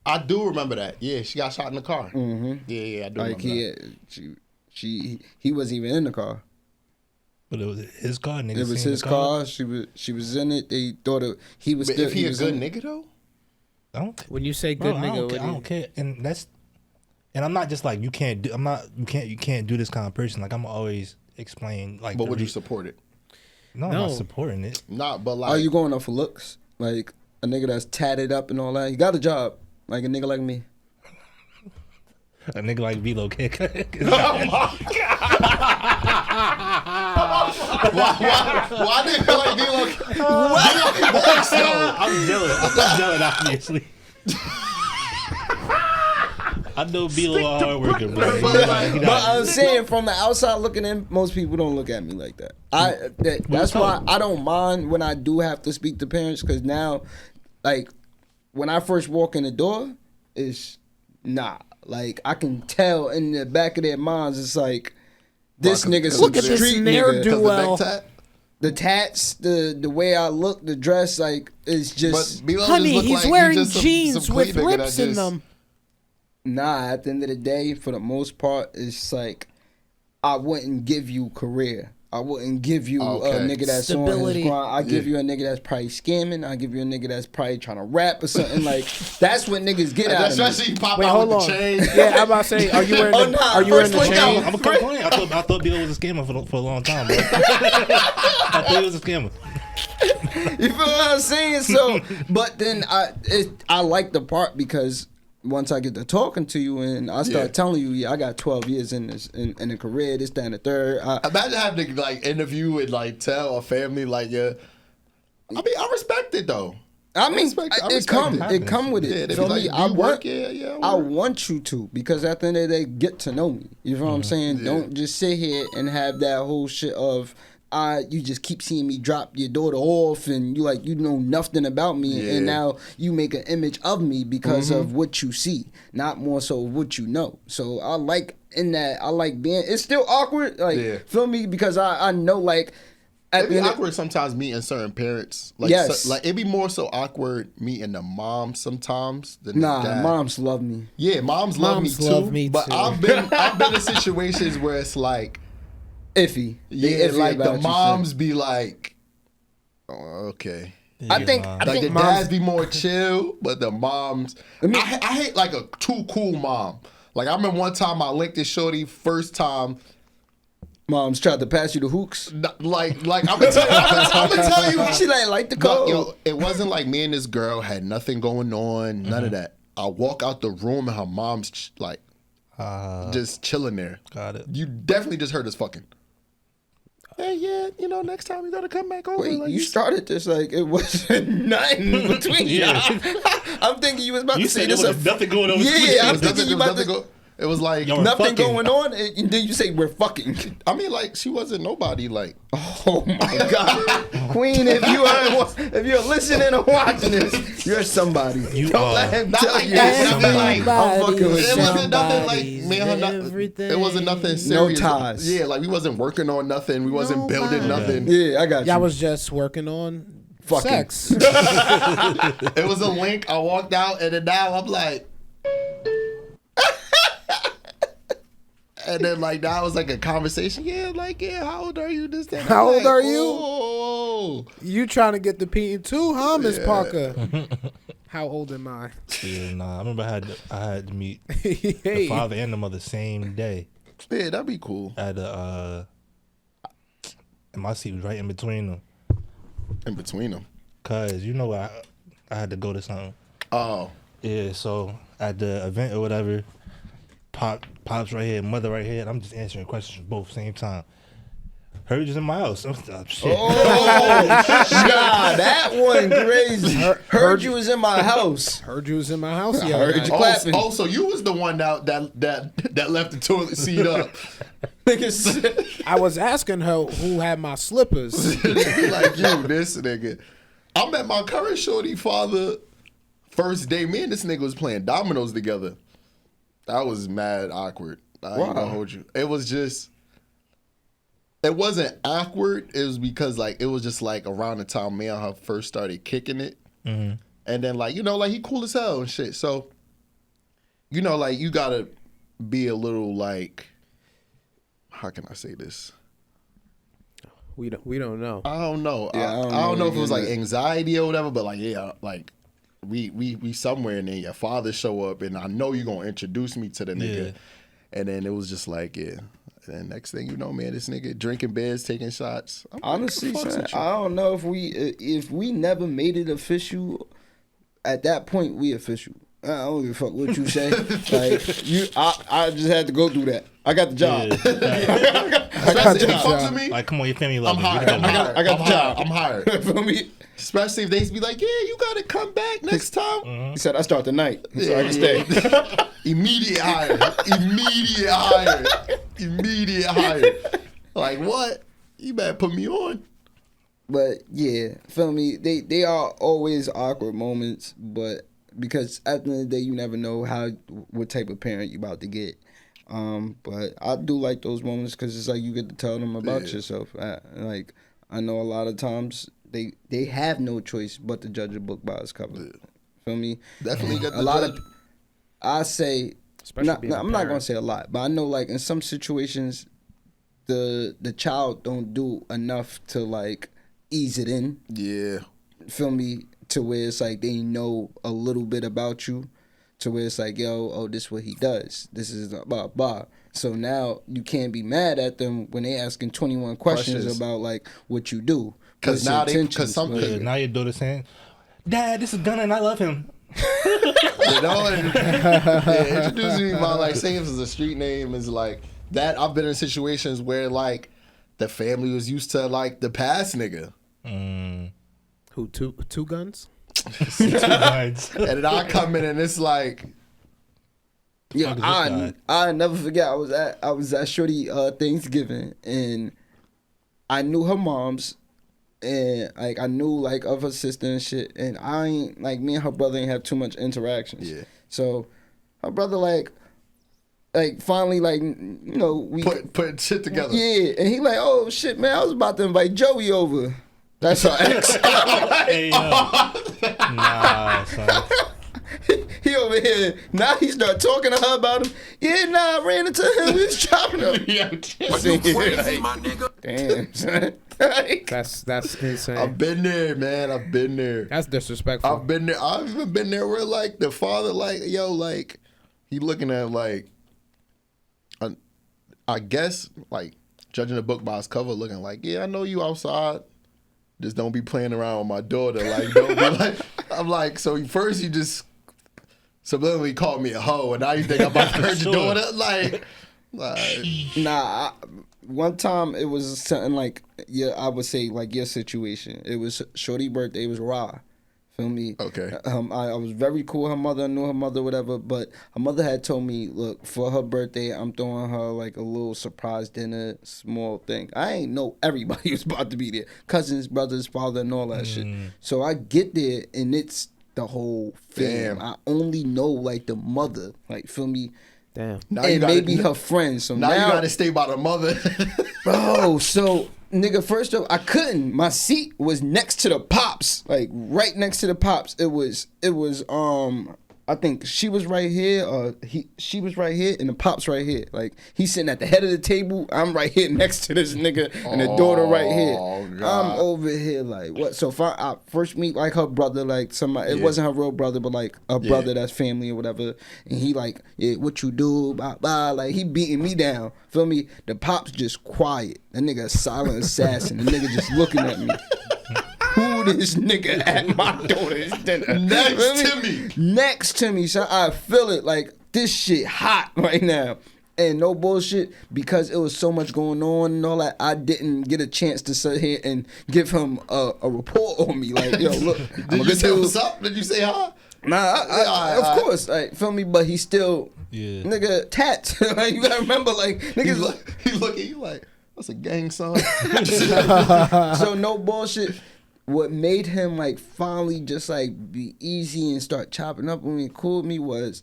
I do remember that. Yeah, she got shot in the car. Mm-hmm. Yeah, I do like remember that. He wasn't even in the car. But it was his car. Niggas it was his car. She was in it. They thought he was. But still, if he a good nigga though, I don't. When you say good nigga, I don't care. And I'm not just like you can't do this kind of person. Like I'm always explain like. But would you support it? No, I'm not supporting it. Not, but like. Are you going off for looks? Like a nigga that's tatted up and all that. He got a job. Like a nigga like me. A nigga like Velo kick. Oh my god! why nigga like Velo? I'm jealous, obviously. I know Velo a hard worker, bro. But I'm saying from the outside looking in, most people don't look at me like that. That's why I don't mind when I do have to speak to parents, because now, like, when I first walk in the door, it's nah. Like, I can tell in the back of their minds, it's like, this nigga's some street nigga. The tats, the way I look, the dress, like, it's just... Honey, he's wearing jeans with rips in them. Nah, at the end of the day, for the most part, it's like, I wouldn't give you career. I wouldn't give you a nigga that's stability. On his grind. I give you a nigga that's probably scamming. I give you a nigga that's probably trying to rap or something. Like, that's what niggas get out of me. Especially pop out with the chain. Yeah, I'm about to say, are you wearing the chain? I'm a complain. I thought Bill was a scammer for a long time, bro. I thought he was a scammer. You feel what I'm saying? So, but then I like the part because once I get to talking to you and I start telling you, I got 12 years in this in a career, this, that, and the third. Imagine having to like interview and like tell a family like, I mean, I respect it though. I mean, it come with it. So like, I want you to, because at the end of the day, get to know me. You know what I'm saying? Yeah. Don't just sit here and have that whole shit of you just keep seeing me drop your daughter off and you know nothing about me and now you make an image of me because of what you see, not more so what you know. So I like being, it's still awkward, like feel me, because I know like it'd be awkward sometimes meeting certain parents. Like, like it'd be more so awkward meeting the mom sometimes than the dad. Moms love me. Yeah, moms love me too. But I've been in situations where it's like iffy. Like the moms be like, oh, okay. Yeah, I think the dads be more chill, but the moms. I hate like a too cool mom. Like I remember one time I licked this shorty first time. Moms tried to pass you the hooks. Like I'm gonna tell you. She like the code. Yo, it wasn't like me and this girl had nothing going on. None of that. I walk out the room and her mom's like just chilling there. Got it. You definitely just heard us fucking. Hey, next time you gotta come back over. Wait, like, you started this like it wasn't nothing between y'all. I'm thinking you was about to say this. Nothing going on. Yeah, I'm thinking you about to. It was like nothing going on, and then you say we're fucking. I mean, like she wasn't nobody. Like, oh my god, Queen! If you're listening or watching this, you're somebody. Don't let him tell you somebody. I'm fucking with you. It wasn't nothing like me and her. It wasn't nothing serious. No ties. Yeah, like we wasn't working on nothing. We wasn't building nothing. Yeah, I got you. Y'all was just working on sex. It was a link. I walked out, and then now I'm like. And then like that was like a conversation. How old are you? This that. How old are you? You trying to get the P too, huh, Miss Parker? How old am I? Yeah, nah. I remember I had to meet the father and the mother same day. Yeah, that'd be cool. And my seat was right in between them. In between them. Cause I had to go to something. Oh. Yeah. So at the event or whatever. Pops right here, mother right here, and I'm just answering questions from both same time. Heard you was in my house. Oh, shit. Nah, that one crazy. Heard you was in my house. Heard you was in my house. Yeah, heard you clapping. Oh, so you was the one that left the toilet seat up. I was asking her who had my slippers. Like you, this nigga. I met my current shorty father first day. Me and this nigga was playing dominoes together. That was mad awkward. I ain't gonna hold you. It was just. It wasn't awkward. It was because like it was just like around the time me and her first started kicking it, and then like like he cool as hell and shit. So, like you gotta be a little like, how can I say this? We don't know. I don't know. Yeah, I don't know if it was like anxiety or whatever, but like like we somewhere and then your father show up and I know you gonna introduce me to the nigga, and then it was just like And then next thing you know, man, this nigga drinking beers, taking shots. Honestly, son, I don't know if we never made it official. At that point, we official. I don't give a fuck what you say. I just had to go through that. I got the job. Yeah. I got the job. Like, come on, your family love I'm me. hired. I got the job. I'm hired. Feel me? Especially if they be like, yeah, you gotta come back next time. He said I start tonight, so I can stay. Immediate hire. Like what? You better put me on. But yeah, feel me? They are always awkward moments, but because at the end of the day, you never know what type of parent you about to get. But I do like those moments because it's like you get to tell them about yourself. I know a lot of times they have no choice but to judge a book by its cover. Feel me? Definitely got a lot of. I say, I'm not gonna say a lot, but I know like in some situations, the child don't do enough to like ease it in. Yeah. Feel me? To where it's like they know a little bit about you, to where it's like, this is what he does. This is blah blah. So now you can't be mad at them when they asking 21 questions about like what you do. Because now now your daughter's saying, "Dad, this is Gunna and I love him." Introducing me by like saying this is a street name is like that. I've been in situations where like the family was used to like the past nigga. Who two guns? 2 guns. And then I come in and it's like, yeah, I never forget. I was at Shorty Thanksgiving and I knew her mom's. And like I knew like of her sister and shit, and I ain't like me and her brother ain't have too much interactions. Yeah. So her brother like finally we put shit together. Yeah, and he like, oh shit, man, I was about to invite Joey over. That's her ex. Hey, nah, son. He over here now. He start talking to her about him. Yeah, nah, I ran into him. We was chopping up. Crazy, my nigga. Damn, son. That's insane. I've been there, man. I've been there. That's disrespectful. I've been there. I've even been there where like the father, like, like he looking at like, I guess like judging the book by its cover, looking like, yeah, I know you outside. Just don't be playing around with my daughter. Like, don't be like. I'm like, so first you just subliminally called me a hoe, and now you think I'm about to hurt your daughter? Like nah. One time it was something like, I would say like your situation. It was Shorty birthday. It was raw. Feel me? Okay. I was very cool with her mother. I knew her mother, whatever. But her mother had told me, look, for her birthday, I'm throwing her like a little surprise dinner, small thing. I ain't know everybody was about to be there. Cousins, brothers, father, and all that shit. So I get there, and it's the whole fam. I only know like the mother. Like, feel me? Damn. Now and maybe her friends. So now you gotta stay by the mother. Bro, so nigga, first off, I couldn't. My seat was next to the pops. Like right next to the pops. It was I think she was right here, she was right here, and the pops right here. Like he's sitting at the head of the table. I'm right here next to this nigga, and the daughter right here. God. I'm over here like what? So if I first meet like her brother, like somebody, it wasn't her real brother, but like a brother that's family or whatever. And he like, yeah, what you do? Blah blah. Like he beating me down. Feel me? The pops just quiet. That nigga a silent assassin. The nigga just looking at me. Who this nigga at my daughter's dinner? Next to me. So I feel it like this shit hot right now. And no bullshit, because it was so much going on and all that, I didn't get a chance to sit here and give him a report on me. Like, yo, look. Did you say what's up? Did you say hi? Nah, of course. Like, feel me? But he still, nigga, tats. Like, you gotta remember, like, niggas. He look at you like, that's a gang song. So, no bullshit. What made him, like, finally just, like, be easy and start chopping up with me and cool with me was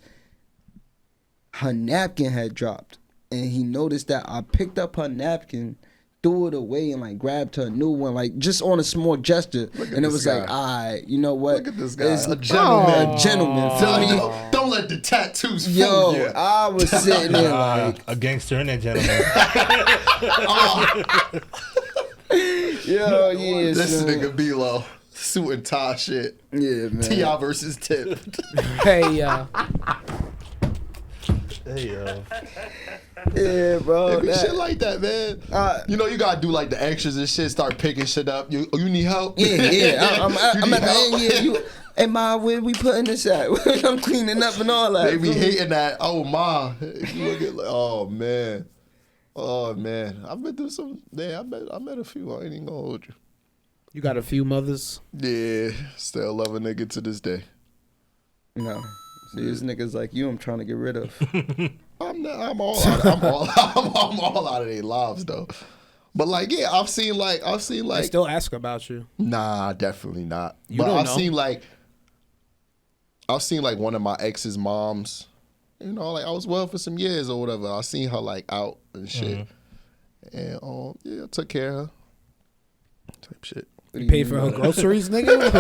her napkin had dropped. And he noticed that I picked up her napkin, threw it away, and like grabbed her new one, like just on a small gesture. And it was guy. like, all right, you know what? Look at this guy. It's A gentleman. A gentleman. Feel me? Don't let the tattoos fool Yo, you. I was sitting there like a gangster and a gentleman. Yo, yeah. This son. nigga B-Lo. Suit and tie shit. Yeah, man. T.I. versus Tip. Hey, yeah, bro. Shit like that, man. You know, you gotta do like the extras and shit. Start picking shit up. You need help? Yeah. I'm at the end. Yeah, you. Hey, Ma, where we putting this at? I'm cleaning up and all that. They be hating that. Oh, Ma. You look at like, oh man. I've been through some. Yeah, I met a few. I ain't even gonna hold you. You got a few mothers? Yeah, still love a nigga to this day. No. See, these niggas like you, I'm trying to get rid of. I'm all out of their lives though. But like, yeah, I've seen like. They still ask about you. Nah, definitely not. You don't know. I've seen like one of my ex's moms. You know, like I was well for some years or whatever. I seen her like out and shit, and I took care of her. Type shit. You paid for her groceries, nigga.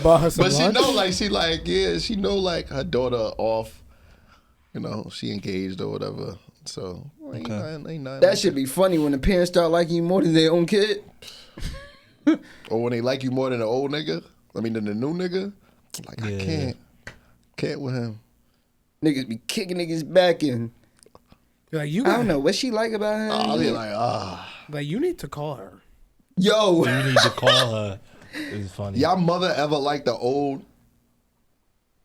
Bought her some But lunch? she know like her daughter off, you know, she engaged or whatever. So ain't nothing That should be funny when the parents start liking you more than their own kid. Or when they like you more than the old nigga. I mean than the new nigga. Like I can't with him. Niggas be kicking niggas back in. Like I don't know what she like about him. I'll be like, like you need to call her. Yo, you need to call her. It's funny. Y'all mother ever like the old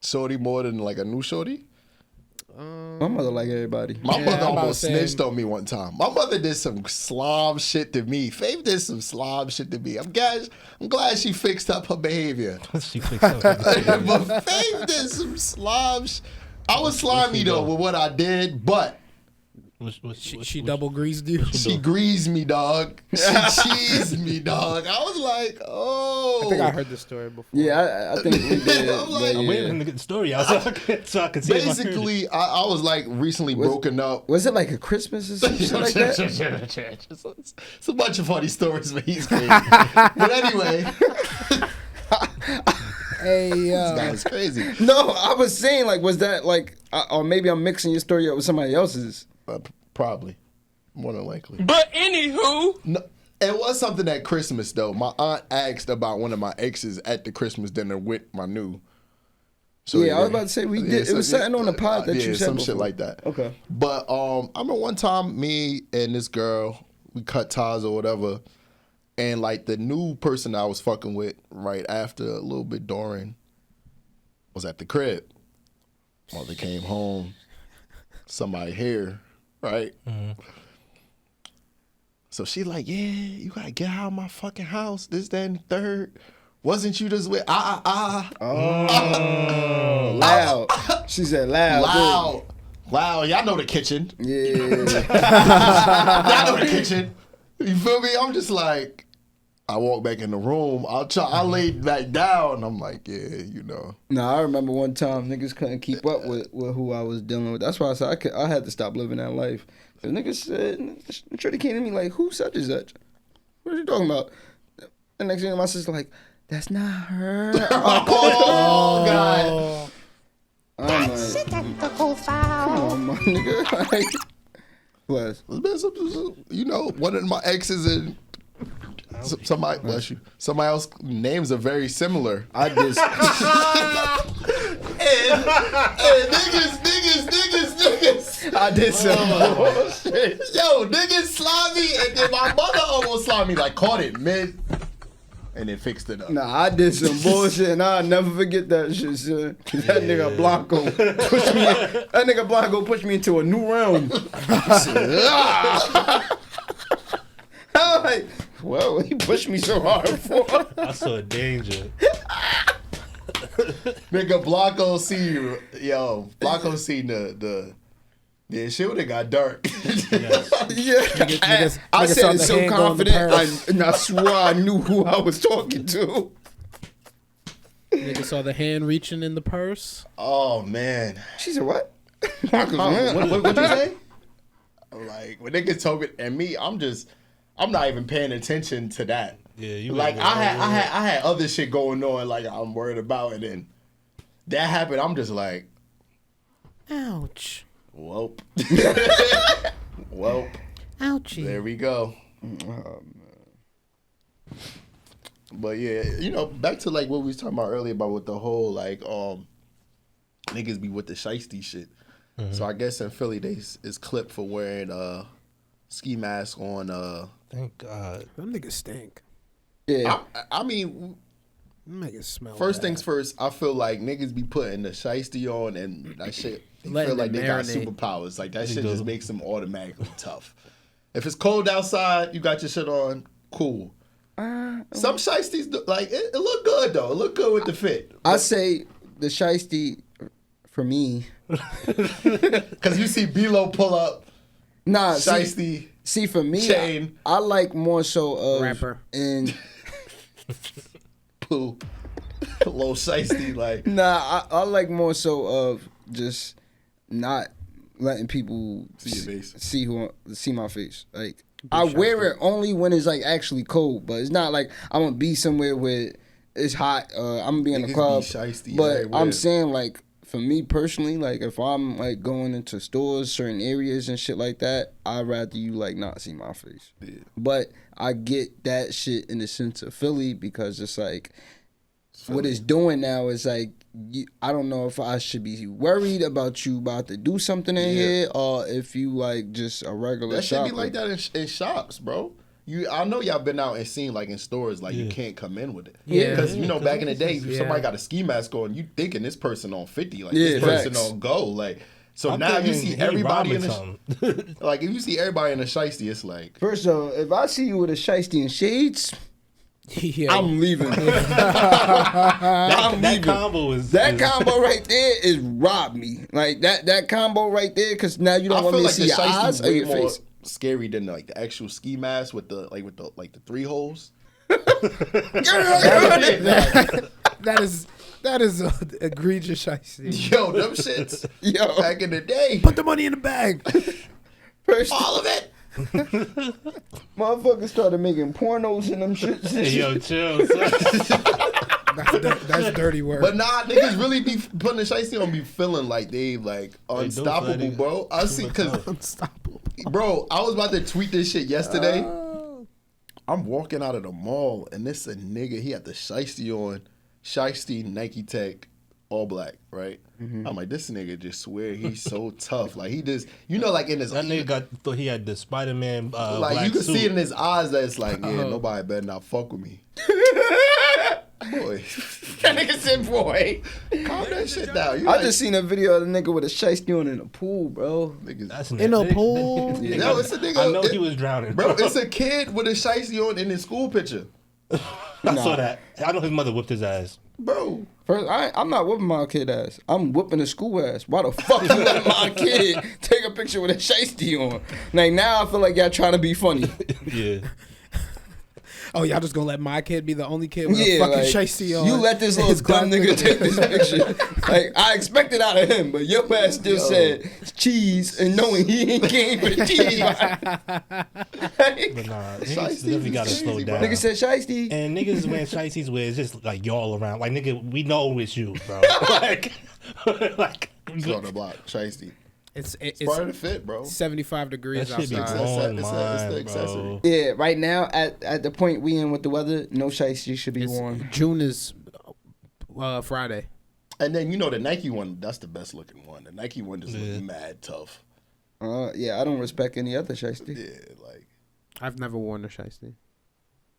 shorty more than like a new shorty? my mother like everybody. My mother almost snitched on me one time. My mother did some slob shit to me. Faith did some slob shit to me. I'm glad she fixed up her behavior. She fixed up her behavior. But Faith did some slob I was slimy though with what I did, but She double greased you? she greased me, dog. She cheesed me, dog. I was like, oh. I think I heard this story before. Yeah, I think we did. I'm waiting to get the story out so I can see it. Basically, I was like recently broken up. Was it like a Christmas or some shit like that? It's a bunch of funny stories, but he's crazy. But anyway. Hey, this guy's crazy. No, I was saying, like, was that like, or maybe I'm mixing your story up with somebody else's. Probably. More than likely. But anywho. No, it was something at Christmas, though. My aunt asked about one of my exes at the Christmas dinner with my new. So, I was about to say, it was something on the pod that you said some before. shit like that. Okay. But I remember one time, me and this girl, we cut ties or whatever. And, like, the new person I was fucking with right after, a little bit during, was at the crib. Mother came home. Somebody here, right? Mm-hmm. So she like, yeah, you gotta get out of my fucking house. This, that, and the third. Wasn't you just with loud. She said loud. Loud. Y'all know the kitchen. Yeah. Y'all know the kitchen. You feel me? I'm just like, I walk back in the room. I laid back down. I'm like, yeah, you know. I remember one time niggas couldn't keep up with who I was dealing with. That's why I said I had to stop living that life. The niggas said, Trinity came to me like, who such and such? What are you talking about? The next thing my sister like, that's not her. Oh, God. That's a tentacle foul. Come on, my nigga. Like, bless. You know, one of my exes and somebody, bless you. Somebody else names are very similar. I just hey, niggas. I did some bullshit. Yo, niggas slimy, and then my mother almost slimy, like caught it mid. and then fixed it up. Nah, I did some bullshit, and I'll never forget that shit, son. That nigga Blanco pushed me. That nigga Blanco pushed me into a new realm. I'm like, well, he pushed me so hard for. I saw danger. Nigga Blanco see Blanco seen the shit when it got dark. Yes. Yeah, I said it so confident, and I swore I knew who I was talking to. Nigga saw the hand reaching in the purse. Oh man. She said what? What you say? Like when niggas told me and me, I'm not even paying attention to that. Yeah, you like I had other shit going on like I'm worried about, and then that happened. I'm just like, ouch. Welp. Welp. Ouchie. There we go. But yeah, back to like what we was talking about earlier about with the whole like niggas be with the shiesty shit. Mm-hmm. So I guess in Philly they is clipped for wearing ski mask on Thank God. Them niggas stink. Yeah. I mean, niggas smell first bad. things first, I feel like niggas be putting the shiesty on and that shit. They Letting feel like they got marinate. superpowers. Like that shit just makes them automatically tough. If it's cold outside, you got your shit on, cool. Some shiesties, like, it look good, though. It look good with the fit. I say the shiesty, for me. Because you see B-Lo pull up, Nah, shiesty, see for me, chain. I like more so of Rapper. And poo. Little shiesty, like. Nah, I like more so of just not letting people see your face. See my face. Like I wear it only when it's like actually cold, but it's not like I'm gonna be somewhere where it's hot. I'm gonna be in the club. But I'm saying like for me personally, like if I'm like going into stores, certain areas and shit like that, I'd rather you like not see my face. Yeah. But I get that shit in the sense of Philly because it's like what it's doing now is like I don't know if I should be worried about you about to do something in here or if you like just a regular shopper. That should be like that in shops, bro. I know y'all been out and seen like in stores like you can't come in with it. Yeah. Because back in the day, if somebody got a ski mask on, you thinking this person on 50, like this person on go, like. So now you see everybody in the like if you see everybody in a shiesty, it's like first of all, if I see you with a shiesty and shades. Yeah. I'm leaving. That combo is combo right there is robbed me. Like that combo right there, because now you don't want me to see your eyes or your face. Scary than like the actual ski mask with the 3 holes. That is egregious shiesty. Yo, them shits. Yo, back in the day. Put the money in the bag. All of it. Motherfuckers started making pornos in them shits. Yo, chill. That's dirty work. But nah, niggas really be putting the shiesty on, be feeling like they like unstoppable, bro. I see, cause unstoppable. Bro, I was about to tweet this shit yesterday. I'm walking out of the mall and this a nigga, he had the shiesty on, shiesty Nike Tech, all black, right? Mm-hmm. I'm like, this nigga just swear he's so tough. Like he just, like in his that nigga thought he had the Spider-Man like black you can suit. see it in his eyes that it's like, nobody better not fuck with me. Boy, that nigga said, "Boy, calm that shit down." I just seen a video of the nigga with a shiesty on in a pool, bro. That's in a pool. No, it's a nigga. I know he was drowning, bro. It's a kid with a shiesty on in his school picture. I saw that. I know his mother whipped his ass. Bro. First, I'm not whooping my kid ass. I'm whooping the school ass. Why the fuck you let my kid take a picture with a shiesty on? Like now I feel like y'all trying to be funny. Yeah. Oh, y'all just gonna let my kid be the only kid with a fucking shiesty on? You let this little dumb nigga take this picture. Like, I expected out of him, but your ass still said cheese and knowing he ain't game for the cheese. But nah, niggas definitely gotta slow down. Nigga said shiesty. And niggas wearing shiesties where it's just like y'all around. Like, nigga, we know it's you, bro. like it's on the block, shiesty. It's part of the fit, bro. 75 degrees that shit outside. Be it's the accessory. bro. Yeah, right now at the point we in with the weather, no shiesty should be worn. June is Friday. And then the Nike one, that's the best looking one. The Nike one just looks mad tough. Yeah, I don't respect any other shiesty. Yeah, like I've never worn a shiesty.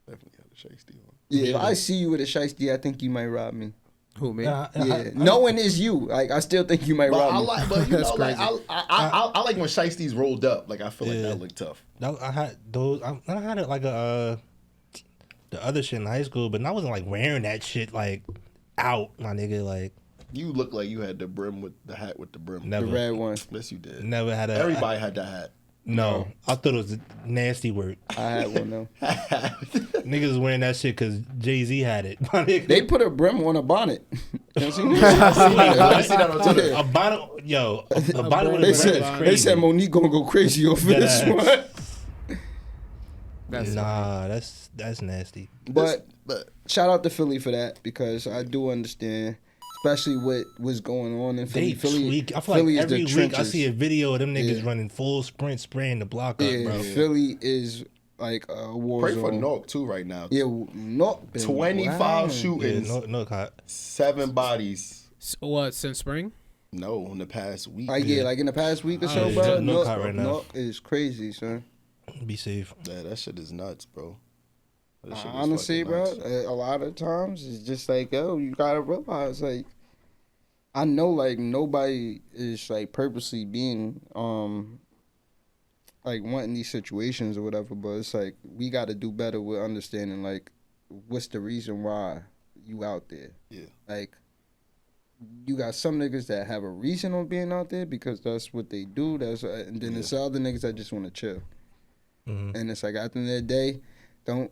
Definitely had a shiesty on. Yeah, if I see you with a shiesty, I think you might rob me. Who, me? Yeah, knowing is you. Like, I still think you might rob me. But you know, like I like when shiesties rolled up. Like I feel like that looked tough. I had those. I had it like the other shit in high school, but I wasn't like wearing that shit like out, my nigga. Like you look like you had the brim with the hat with the brim. Never. The red one. Yes, you did. Never had a. Everybody had that hat. No, I thought it was nasty work. I had one though. Niggas was wearing that shit because Jay-Z had it. My nigga. They put a brim on a bonnet. You see that? I see that on Twitter. A bonnet, yo, a bonnet with a They brim said, is they crazy. said Monique gonna go crazy over this one. That's nasty. But shout out to Philly for that, because I do understand, especially what was going on in Philly. Philly, I feel Philly like is the every week trenches. I see a video of them niggas running full sprint, spraying the block up, bro. Philly is like a war Pray zone. for Nork too right now. Yeah, Nork been 25 wild. shootings, no hot. 7 bodies. What, since spring? No, in the past week. Like like in the past week or so, yeah, bro. Nork hot right now. Nork is crazy, son. Be safe. Yeah, that shit is nuts, bro. That shit is Honestly, fucking bro, nuts. a lot of times it's just like, yo, you gotta realize, like, I know, like, nobody is like purposely being like wanting these situations or whatever, but it's like we got to do better with understanding, like, what's the reason why you out there. Yeah. Like, you got some niggas that have a reason on being out there because that's what they do. And then there's other niggas that just want to chill. Mm-hmm. And it's like, at the end of the day, don't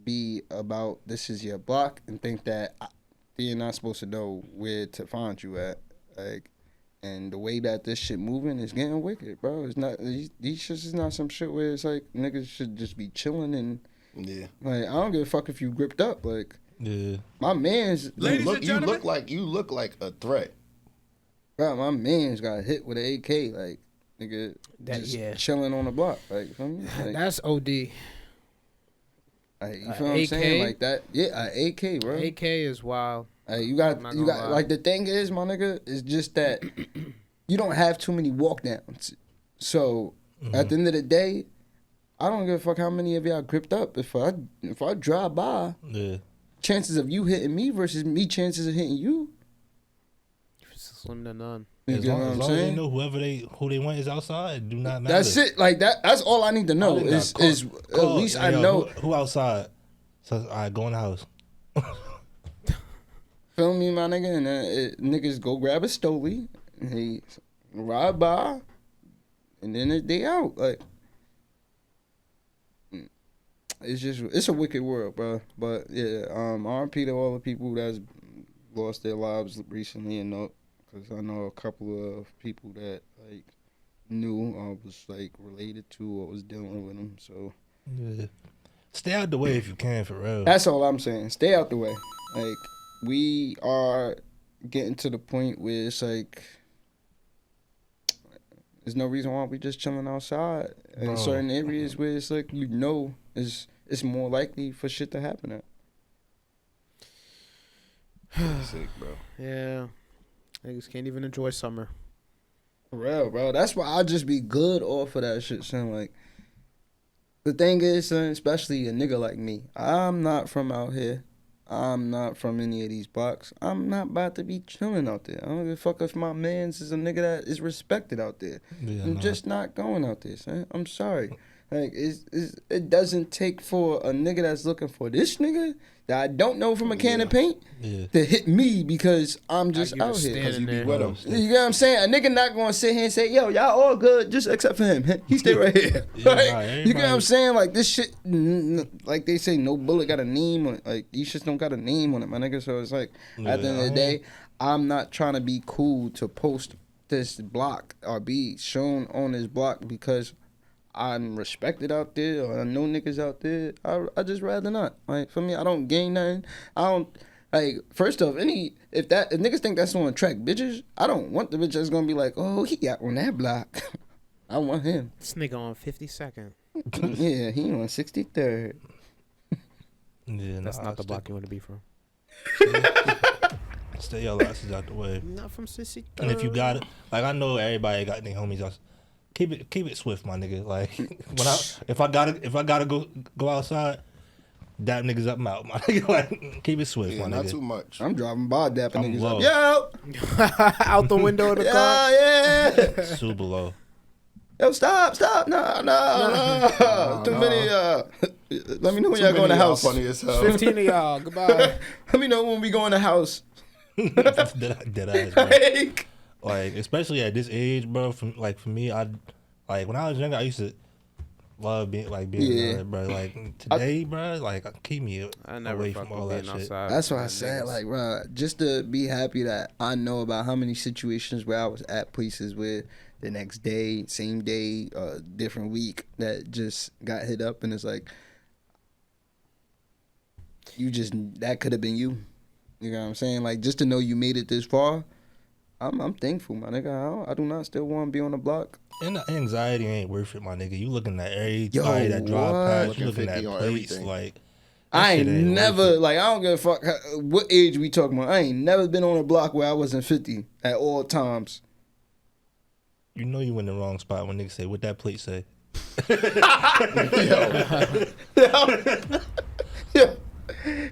be about this is your block and think that you're not supposed to know where to find you at. Like, and the way that this shit moving is getting wicked, bro. It's not, these shits is not some shit where it's like niggas should just be chilling and like, I don't give a fuck if you gripped up. Like, my man's Ladies and gentlemen. You look like a threat. Bro, my man's got hit with an AK, like, nigga, just chilling on the block. Like, you feel me? Like, that's OD. Like, you feel what I'm saying? Like that, yeah, an AK, bro. AK is wild. You got, like, the thing is, my nigga, is just that you don't have too many walk downs. So at the end of the day, I don't give a fuck how many of y'all gripped up. If I drive by, chances of you hitting me versus me chances of hitting you, slim to none. As long as they know who they want is outside, it do not matter. That's it. Like that. That's all I need to know. Is at least I know who outside. So I go in the house. Feel me, my nigga, and niggas go grab a stolie, and they ride by, and then they out. Like, it's a wicked world, bro. But yeah, R.I.P. to all the people that's lost their lives recently, and because I know a couple of people that like knew or was like related to or was dealing with them. So stay out the way if you can, for real. That's all I'm saying. Stay out the way. Like, we are getting to the point where it's like there's no reason why we just chilling outside in certain areas where it's like it's more likely for shit to happen at. Sick, bro. Yeah. Niggas can't even enjoy summer. For real, bro. That's why I just be good off of that shit, son. Like, the thing is, son, especially a nigga like me, I'm not from out here. I'm not from any of these blocks. I'm not about to be chilling out there. I don't give a fuck if my man's is a nigga that is respected out there. I'm just not going out there, son. I'm sorry. Like, it doesn't take for a nigga that's looking for this nigga that I don't know from a can of paint to hit me because I'm just out here. Because you be with him. You know what I'm saying? A nigga not going to sit here and say, yo, y'all all good, just except for him. He stay right here. Right? You know what I'm saying? Like, this shit, like they say, no bullet got a name on it. Like, these shits don't got a name on it, my nigga. So it's like, at the end of the day, I'm not trying to be cool to post this block or be shown on this block because I'm respected out there or I know niggas out there. I just rather not. Like, for me, I don't gain nothing. I don't, like, first off, if niggas think that's gonna attract bitches, I don't want the bitch that's gonna be like, oh, he got on that block. I want him. This nigga on 52nd. Yeah, he on 63rd. Yeah, that's not the block you want to be from. Stay your asses out the way. Not from 63rd. And if you got it, like, I know everybody got their homies out. Keep it swift, my nigga. Like, if I gotta go outside, dap niggas up mouth, my nigga. Like, keep it swift, my not nigga. too much. I'm driving by dapping niggas low. up. Yo! Out the window of the car. Yeah. Super low. Yo, stop. No. Too many, let me know when y'all go in the house. Funny as hell. 15 of y'all. Goodbye. Let me know when we go in the house. Dead eyes, bro. Like, especially at this age, bro. For me, when I was younger, I used to love being outside, bro. Like today, bro, like keep me away from all that shit. Outside. That's why I said, like, bro, just to be happy that I know about how many situations where I was at places where the next day, same day, different week that just got hit up, and it's like, that could have been you. You know what I'm saying? Like, just to know you made it this far, I'm thankful, my nigga. I do not still want to be on the block. And the anxiety ain't worth it, my nigga. You looking at everybody that drive past, you looking at plates, like. I ain't never, like, I don't give a fuck what age we talking about. I ain't never been on a block where I wasn't 50 at all times. You know you in the wrong spot when niggas say, what that plate say? Yo.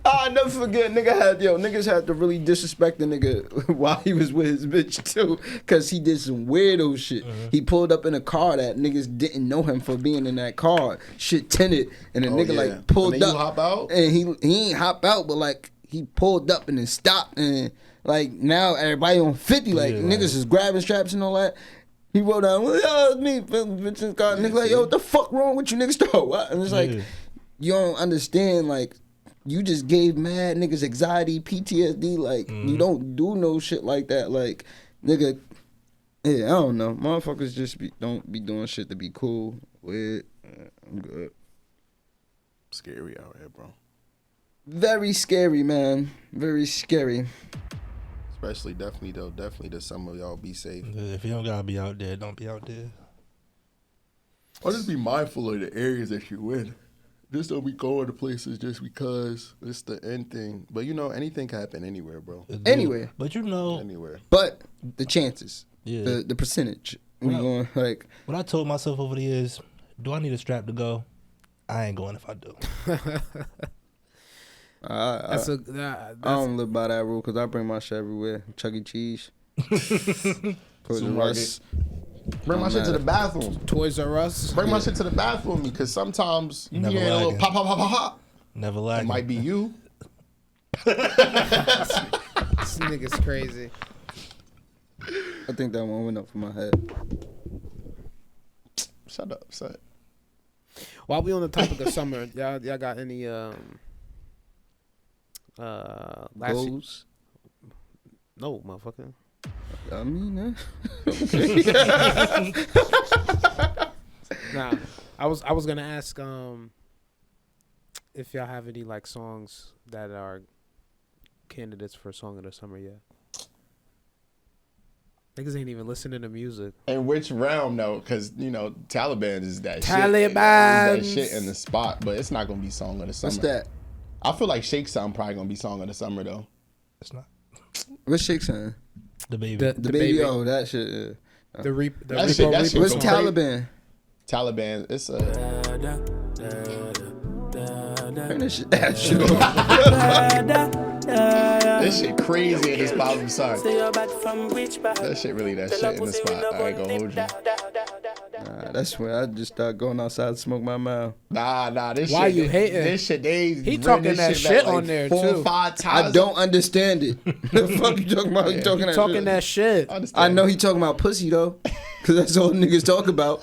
I'll never forget, niggas had to really disrespect the nigga while he was with his bitch too, cause he did some weirdo shit. Mm-hmm. He pulled up in a car that niggas didn't know him for being in that car, shit tinted, and the nigga like pulled and then up, you hop out? and he ain't hop out, but like he pulled up and then stopped, and like now everybody on 50, like niggas is grabbing straps and all that. He wrote down, well, yo, it's me, bitch in the car. Nigga like, yo, what the fuck wrong with you niggas though? What? And it's like, you don't understand, like. You just gave mad niggas anxiety, PTSD. Like, you don't do no shit like that. Like, nigga, yeah, I don't know. Motherfuckers just don't be doing shit to be cool with. I'm good. Scary out here, bro. Very scary, man. Very scary. Especially, definitely to some of y'all, be safe. If you don't gotta be out there, don't be out there. Or just be mindful of the areas that you in. Just don't be going to places just because it's the end thing. But you know, anything can happen anywhere, bro. Anywhere. But you know. Anywhere. But the chances. Yeah. The percentage. We going, like. What I told myself over the years, do I need a strap to go? I ain't going if I do. I don't live by that rule because I bring my shit everywhere. Chuck E. Cheese. Bring my shit to the bathroom. Toys R Us. Bring my shit to the bathroom because sometimes you hear a little pop, pop, pop, pop, pop. Never lagging. It might be you. This nigga's crazy. I think that one went up for my head. Shut up, son. While we on the topic of summer, y'all got any goals? No, motherfucker. I mean, Nah, I was gonna ask if y'all have any like songs that are candidates for Song of the Summer yet. Niggas ain't even listening to music. In which realm though? Because you know, Taliban is that Taliban shit. Is that shit in the spot, but it's not gonna be Song of the Summer. What's that? I feel like Shake Sound probably gonna be Song of the Summer though. It's not. What's Shake Sound? The baby. The baby. Oh, that shit. Yeah. The that shit What's Taliban? Taliban. It's a. Turn this shit that shit This shit crazy in this bottom side. That shit really that shit in the spot. I ain't gonna hold you. Nah, that's when I just start going outside to smoke my mouth. Nah, this Why shit. you hating? This shit, he talking that shit on there, 4 too. or 5 times. I don't understand it. The fuck you talking about? Yeah. You talking that shit. I know he talking about pussy though, cause that's all niggas talk about.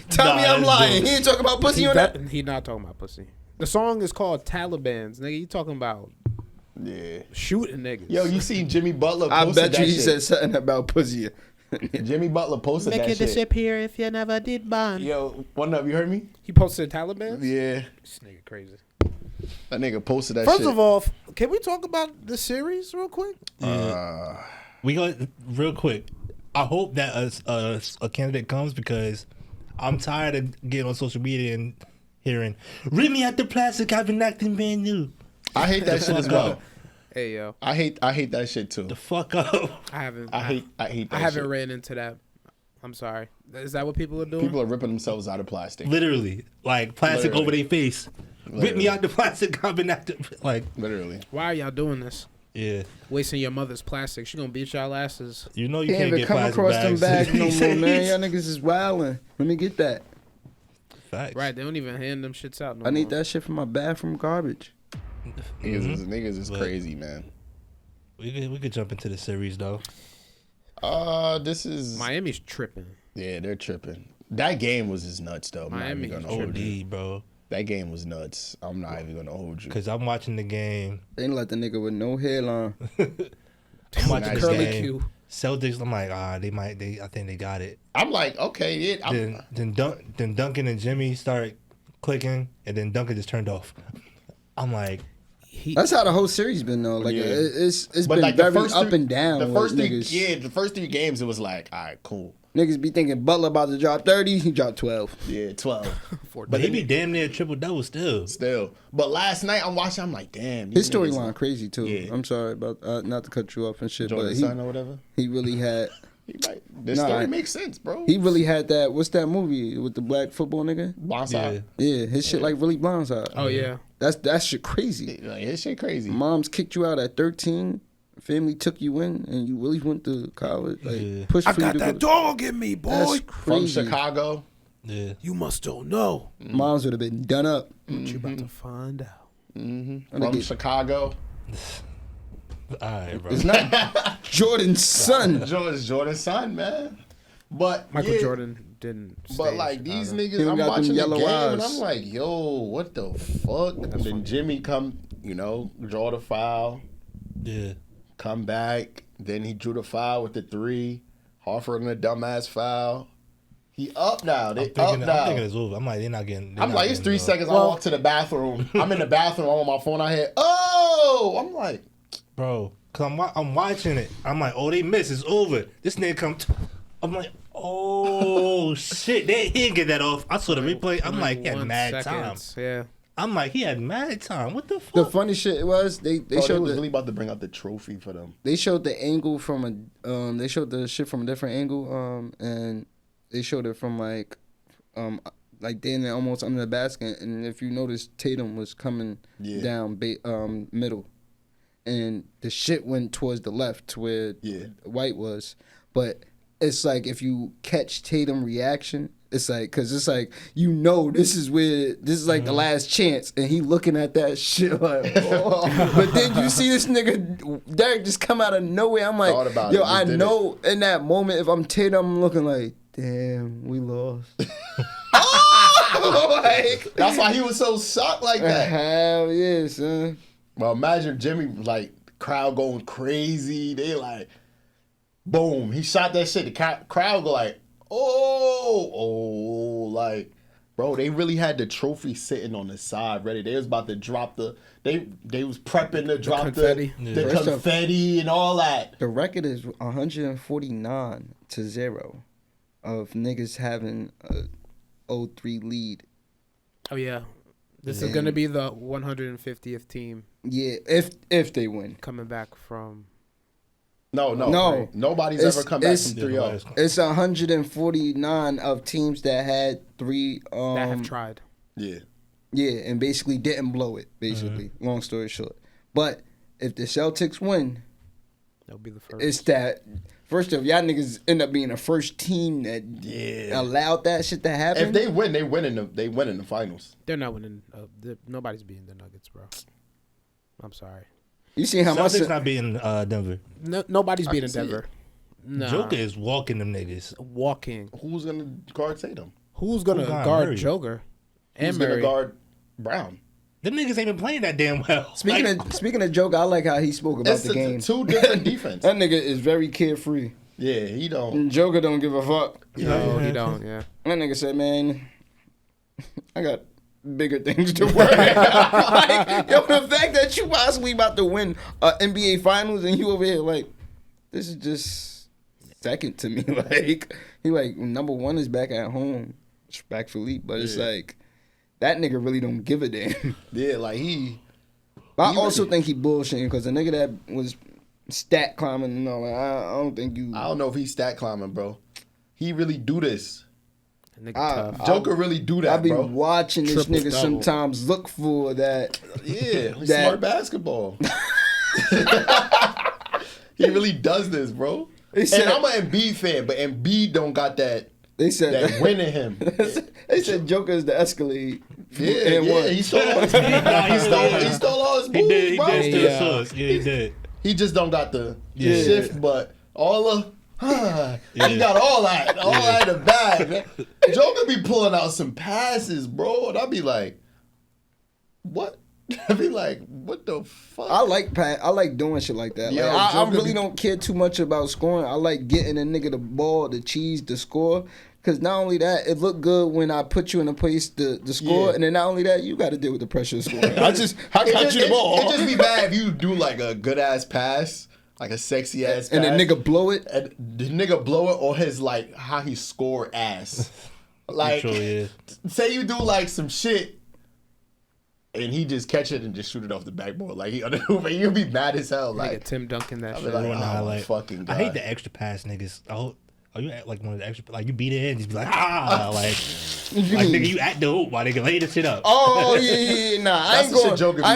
Tell me I'm lying. He ain't talking about pussy on that. He not talking about pussy. The song is called Taliban's, nigga. You talking about shooting niggas? Yo, you seen Jimmy Butler? I bet you he shit. said something about pussy. Jimmy Butler posted that shit. Make it disappear if you never did bond. Yo, one up, you heard me? He posted Taliban? Yeah. This nigga crazy. That nigga posted that First shit. of all, can we talk about the series real quick? We got real quick. I hope that a candidate comes because I'm tired of getting on social media and hearing, "Read me at the plastic. I've been acting brand new." I hate that shit as well. Hey yo, I hate that shit too. The fuck up. I haven't. I hate that I haven't shit. ran into that I'm sorry. Is that what people are doing? People are ripping themselves out of plastic. Literally, like plastic over their face. Rip me out the plastic. I've been like literally. Why are y'all doing this? Yeah, wasting your mother's plastic. She gonna beat y'all asses. You know you can't get come across bags. them bags no more, man. Y'all niggas is wildin'. Let me get that. Facts. Right, they don't even hand them shits out no I need more. that shit from my bathroom garbage. Niggas is crazy, man. We could jump into the series though. This is Miami's tripping. Yeah, they're tripping. That game was just nuts though. Miami I'm not even gonna hold you. bro. That game was nuts. I'm not even gonna hold you. Cause I'm watching the game. They let the nigga with no hairline. I'm watching the curly game. Q. Celtics. I'm like, I think they got it. I'm like, okay, Then Duncan and Jimmy start clicking, and then Duncan just turned off. I'm like, That's how the whole series been though. Like it's but been like very the first up and down. The first with three, niggas. the first 3 games, it was like, all right, cool. Niggas be thinking Butler about to drop 30, he dropped 12. Yeah, 12. but he be damn near triple double still. But last night I'm watching, I'm like, damn. His storyline crazy too. Yeah. I'm sorry about not to cut you off and shit, Jordan but Son or whatever. he really had. This story makes sense, bro. He really had that. What's that movie with the black football nigga? Blindside. Yeah, his shit like really blindside. Oh yeah, that shit crazy. Like, his shit crazy. Moms kicked you out at 13. Family took you in, and you really went to college. Like push. I for you got to that go. dog in me, boy. That's From crazy. Chicago. Yeah. You must don't know. Moms would have been done up. what you about to find out? From Chicago. All right, bro. It's not Jordan's son. Jordan's son, man. But Michael Jordan didn't. But stay like in these Chicago. niggas, I'm got them watching the yellow game and eyes. I'm like, yo, what the fuck? And then Jimmy come, draw the foul, Yeah. come back. Then he drew the foul with the 3. Harford in a dumbass foul. He up now. They I'm up now. thinking it's over. I'm like, they're not getting. I'm like, it's 3 seconds. I walk to the bathroom. I'm in the bathroom. I'm on my phone. I hear, oh! I'm like, Bro, cause I'm watching it. I'm like, oh, they miss. It's over. This nigga come. I'm like, oh shit, he didn't get that off. I saw the replay. I'm like, he had 1 mad second. time. Yeah. I'm like, he had mad time. What the fuck? The funny shit was they bro, showed they was the really about to bring out the trophy for them. they showed the angle from a they showed the shit from a different angle and they showed it from like damn near almost under the basket, and if you notice Tatum was coming down middle, and the shit went towards the left to where White was, but it's like if you catch Tatum reaction, it's like because it's like this is like the last chance, and he looking at that shit like, oh. But then you see this nigga Derek just come out of nowhere. I'm like, yo, I know in that moment if I'm Tatum, I'm looking like, damn, we lost. Like, that's why he was so shocked like that. Hell yeah, son. Well, imagine Jimmy, like, crowd going crazy. They like, boom, he shot that shit. The crowd go like, oh, like, bro, they really had the trophy sitting on the side ready. They was about to drop they was prepping to drop confetti. the confetti and all that. The record is 149-0 of niggas having a 0-3 lead. Oh yeah. This is gonna be the 150th team. Yeah, if they win. Coming back from. No. Right? Nobody's ever come back from 3-0. It's 149 of teams that had 3. That have tried. Yeah. Yeah, and basically didn't blow it. Basically, long story short. But if the Celtics win, that'll be the first. It's that. First off, y'all niggas end up being the first team that allowed that shit to happen. If they win, they win in the finals. They're not winning. Nobody's beating the Nuggets, bro. I'm sorry. You see how much? Celtics not beating Denver. No, nobody's beating Denver. No. Joker is walking them niggas. Walking. Who's gonna guard Tatum? Who's gonna guard Joker? Who's gonna guard Brown? Them niggas ain't been playing that damn well. Speaking of Joker, I like how he spoke about the game. 2 different defense. That nigga is very carefree. Yeah, he don't. And Joker don't give a fuck. No, he don't. Yeah. That nigga said, "Man, I got bigger things to worry about." Like, yo, the fact that you possibly about to win NBA Finals and you over here like, this is just second to me. Like, he like number 1 is back at home, respectfully, but it's like. That nigga really don't give a damn. Yeah, like I also think he bullshitting because the nigga that was stat climbing and all that, I don't think you. I don't know if he's stat climbing, bro. he really do this. Joker really do that, I be bro. watching this nigga sometimes look for that. Yeah, smart basketball. He really does this, bro. And I'm an Embiid fan, but Embiid don't got that. They said that win in him. They said Joker is the Escalade. He stole all his moves. He stole all his moves, bro. He did. He just don't got the shift, but all of. He got all that in the bag. Joker be pulling out some passes, bro, and I be like, what? I be like, what the fuck? I like doing shit like that. Like, I really don't care too much about scoring. I like getting a nigga the ball, the cheese, the score. Because not only that, it look good when I put you in a place to score, and then not only that, you got to deal with the pressure of scoring. I got you the ball. It just be bad if you do like a good ass pass. Like a sexy ass pass. And the nigga blow it. And the nigga blow it or his like how he score ass. Like say you do like some shit and he just catch it and just shoot it off the backboard. Like he underhoop, you'll be mad as hell. Like Tim Duncan that shit. Like, oh my fucking God. I hate the extra pass niggas. Oh, you act like one of the extra, like you beat it in, just be like, like nigga, you act the hoop while nigga lay the shit up. Oh yeah, nah, I ain't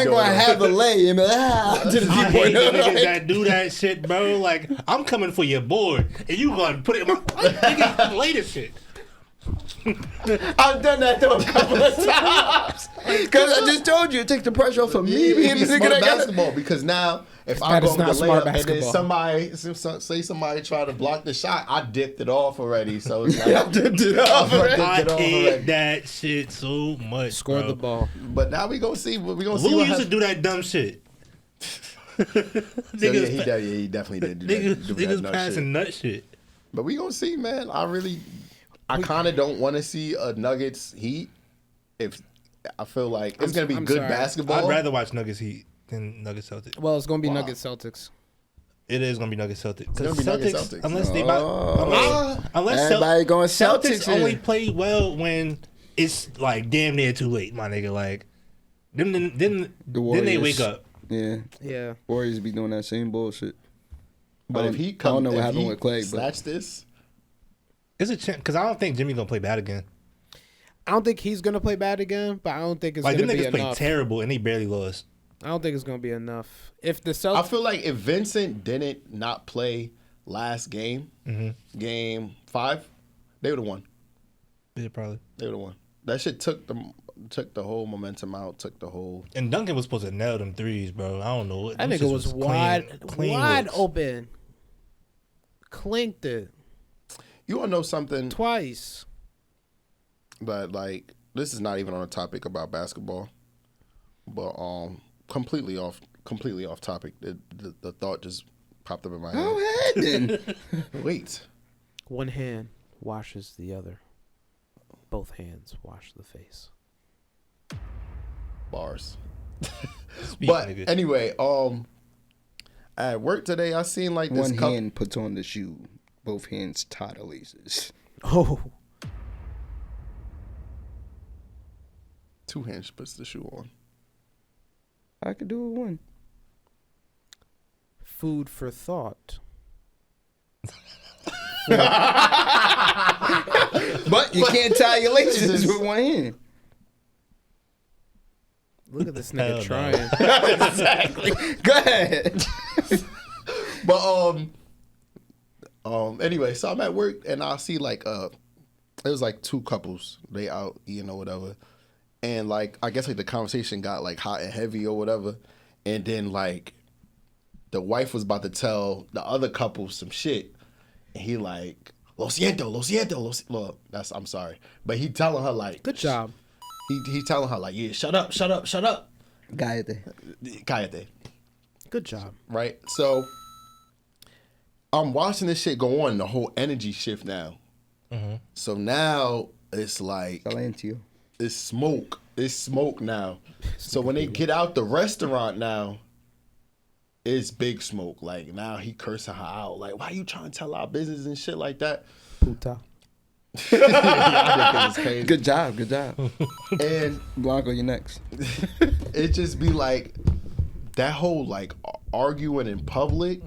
gonna have a lay and be like, to the D-point. Niggas that do that shit, bro. Like I'm coming for your board, and you gonna put it in my nigga lay the shit. I've done that though a couple of times. Because I just told you, it takes the pressure off of me being the nigga that basketball. Because now, if I go to layup and then somebody try to block the shot, I dipped it off already. So it's like I dipped it off. I hate that shit so much. Score the ball. But now we gonna see. We gonna see. Who used to do that dumb shit? He definitely did do that. Niggas passing nut shit. But we gonna see, man. I kind of don't want to see a Nuggets Heat. If I feel like it's gonna be good basketball. I'd rather watch Nuggets Heat than Nuggets Celtics. Well, it's gonna be Nuggets Celtics. It is gonna be Nuggets Celtics. It's gonna be Nuggets Celtics. Unless they everybody going Celtics only play well when it's like damn near too late, my nigga. Like then they wake up. Yeah. Warriors be doing that same bullshit. But if he comes, I don't know what happened with Clay. Snatch this. It's a chance because I don't think Jimmy's gonna play bad again. I don't think he's gonna play bad again, but I don't think it's gonna be enough. Like, them niggas play terrible and they barely lost. I don't think it's gonna be enough. If the Celtics, I feel like if Vincent didn't not play last game, game 5, they would have won. Yeah, probably. They would have won. That shit took the whole momentum out. Took the whole. And Duncan was supposed to nail them threes, bro. I don't know. That nigga was wide open. Clinked it. You want to know something? Twice. But like, this is not even on a topic about basketball, but completely off topic. The thought just popped up in my head. Go ahead then. Wait. One hand washes the other. Both hands wash the face. Bars. But anyway, at work today, I seen like this. One hand puts on the shoe. Both hands tie the laces. Oh. 2 hands puts the shoe on. I could do it one. Food for thought. But you can't tie your laces with one hand. Look at this nigga trying. Exactly. Go ahead. But anyway, so I'm at work and I see like it was like 2 couples. They out eating or whatever. And like I guess like the conversation got like hot and heavy or whatever. And then like the wife was about to tell the other couple some shit. And he like, lo siento. I'm sorry. But he telling her like, good job. He telling her like, yeah, shut up. Cállate. Good job. Right? So I'm watching this shit go on, the whole energy shift now. Mm-hmm. So now it's like it's smoke. It's smoke now. So when they get out the restaurant now, it's big smoke. Like now he cursing her out. Like, why you trying to tell our business and shit like that? Puta. Good job. And Blanco, you next. It just be like that whole like arguing in public.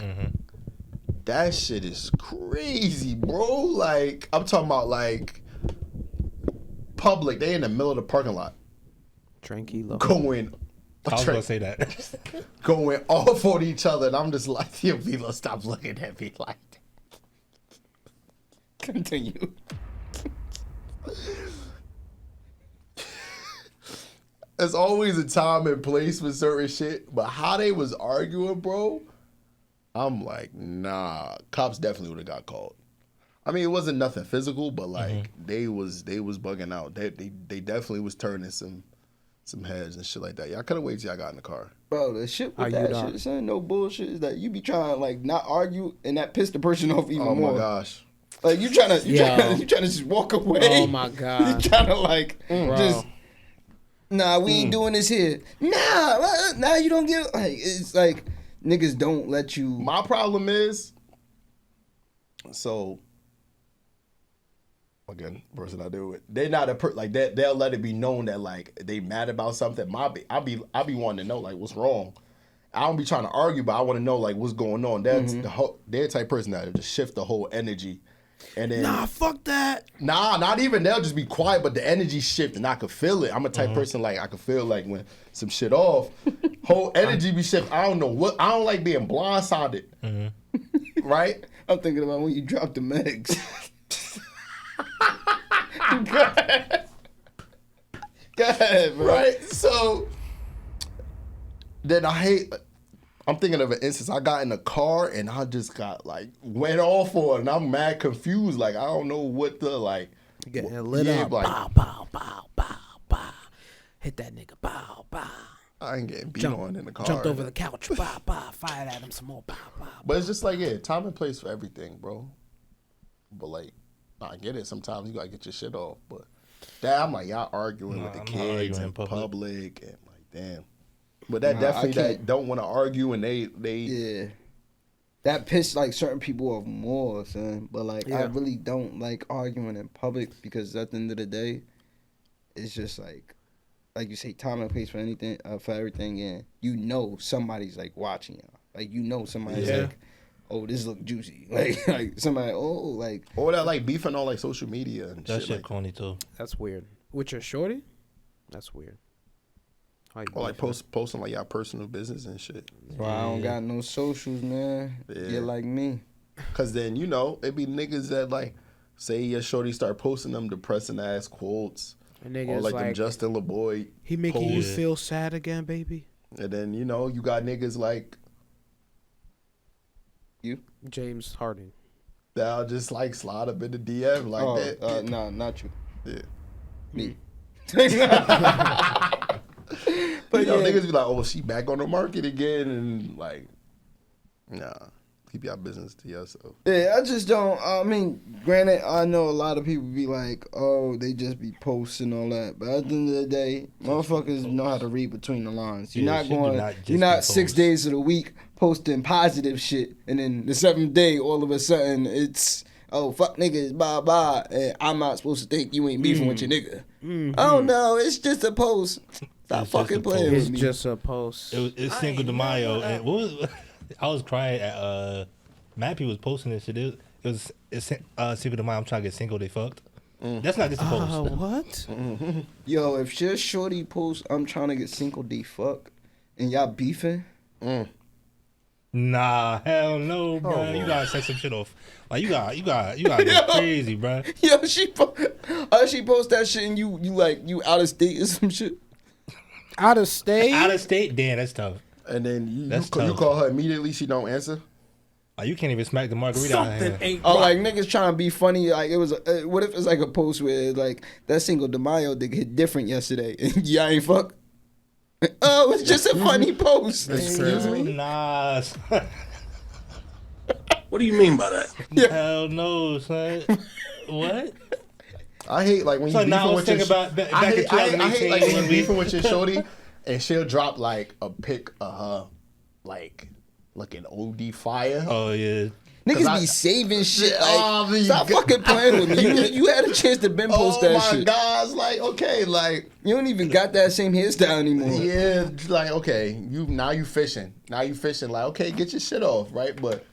That shit is crazy, bro. Like, I'm talking about, like, public. They in the middle of the parking lot. Tranquilo. Going. I was going to say that. Going off on each other. And I'm just like, yo, Vila, stop looking at me like that. Continue. There's always a time and place for certain shit. But how they was arguing, bro, I'm like, nah. Cops definitely would have got called. I mean, it wasn't nothing physical, but like they was bugging out. They definitely was turning some heads and shit like that. Y'all couldn't wait till y'all got in the car. Bro, the shit with that shit, son, no bullshit, is that you be trying to like not argue and that piss the person off even more. Oh my gosh. Like you trying to just walk away. Oh my god. You trying to like just nah, we ain't doing this here. Nah, you don't get like it's like niggas don't let you. My problem is, so again, person I deal with, they not like that. They'll let it be known that like they mad about something. I be wanting to know like what's wrong. I don't be trying to argue, but I want to know like what's going on. That's they're the type of person that just shift the whole energy. And then fuck that. Not even. They'll just be quiet, but the energy shift, and I could feel it. I'm a type person like I could feel like when some shit off, whole energy be shift. I don't know what. I don't like being blindsided. Right? I'm thinking about when you drop the megs. Go ahead, bro. Right? So then I'm thinking of an instance. I got in the car and I just got like went off on it, and I'm mad confused. Like I don't know what the like. Getting lit up. Like, bow, bow, bow, bow, bow. Hit that nigga. Bow, bow. I ain't getting beat on in the car. Jumped over the couch. Bow, bow. Fired at him some more. Bow, bow. But it's just like time and place for everything, bro. But like, I get it. Sometimes you gotta get your shit off. But I'm like, y'all arguing with the kids in public and like, damn. But that definitely that don't want to argue and they that pissed like certain people off more, son. But like I really don't like arguing in public because at the end of the day, it's just like you say, time and place for anything, for everything, and you know somebody's like watching y'all. Like you know somebody's like, oh, this look juicy. Like somebody, like or that like beefing on like social media and that shit. shit Like, corny too. That's weird. With your shorty? That's weird. Or like posting like y'all personal business and shit. Bro, I don't got no socials, man. You're like me. Cause then it be niggas that like say your shorty start posting them depressing ass quotes. Or like them Justin LeBoy. He making you feel sad again, baby. And then you got niggas like you, James Harden. That'll just like slide up in the DM like that. No, not you. Yeah. Me. But niggas be like, oh, she back on the market again, and like, nah, keep y'all business to yourself. Yeah, I just don't. I mean, granted, I know a lot of people be like, oh, they just be posting all that, but at the end of the day, motherfuckers know how to read between the lines. You're you're not 6 days of the week posting positive shit, and then the 7th day, all of a sudden, it's, oh, fuck niggas, bye bye, and I'm not supposed to think you ain't beefing with your nigga. Oh no, it's just a post. Stop fucking playing with me. It's just a post. It's Cinco de Mayo, and I was crying at Mappy was posting this shit. It's Cinco de Mayo. I'm trying to get Cinco de fucked. That's not just a post. What? Yo, if your shorty posts, I'm trying to get Cinco de fuck, and y'all beefing. Nah, hell no, bro. You gotta set some shit off. Like you gotta go crazy, bro. Yo, she post that shit and you out of state or some shit. Out of state? Out of state? Damn, that's tough. And then you call her immediately, she don't answer? Like, you can't even smack the margarita out of her. Like niggas trying to be funny. Like it was. What if it's like a post where like that Cinco de Mayo they hit different yesterday and y'all ain't fuck? Oh, it's just a funny post. Excuse me? Nah. What do you mean by that? Hell no, son. What? I hate like when you beefing with your I hate like when you beefing with your shorty and she'll drop like a pic of her like looking OD fire. Oh yeah. Niggas be saving shit. Like, stop fucking playing with me. You had a chance to been post that shit. Oh my God, like okay, like you don't even got that same hairstyle anymore. Yeah, like okay, now you fishing. Like okay, get your shit off, right? But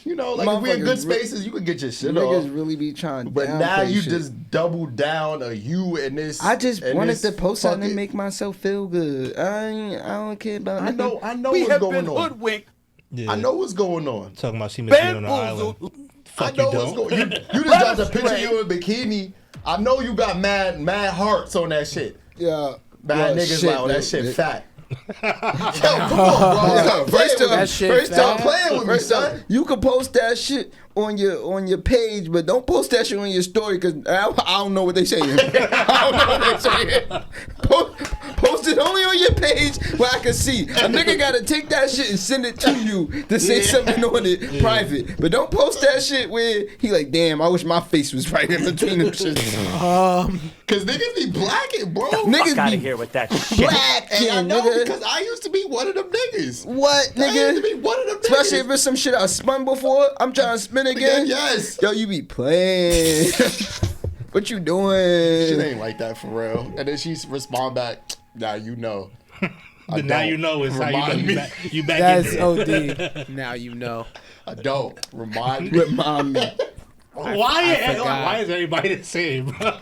You know, like if we in good spaces, you could get your shit niggas off. Niggas really be trying. But now you just double down a you and this. I just wanted to post something and make myself feel good. I don't care about nothing. I know what's going on. Hoodwinked. Yeah. I know what's going on. Talking about she missed me on the island. Fuck, I know what's going on. You just got the picture of you in bikini. I know you got mad hearts on that shit. Yeah. Bad niggas shit, like, that shit fat. Yo, come on, bro. First time playing with me, son. You can post that shit on your page, but don't post that shit on your story because I don't know what they saying. I don't know what they saying. Post it only on your page where I can see. A nigga gotta take that shit and send it to you to say something on it private. But don't post that shit where he like, damn, I wish my face was right in between them shit. Cause niggas be blacking, bro. Niggas fuck out of here with that shit. And I know because I used to be one of them niggas. What, nigga? I used to be one of them niggas. Especially if it's some shit I spun before. I'm trying to spin again. Yes. Yo, you be playing. What you doing? Shit ain't like that for real. And then she respond back, now you know. Now you know is how you know you back That's in there. OD. Now you know. I don't. Remind me. Remind me. Why is everybody the same, bro?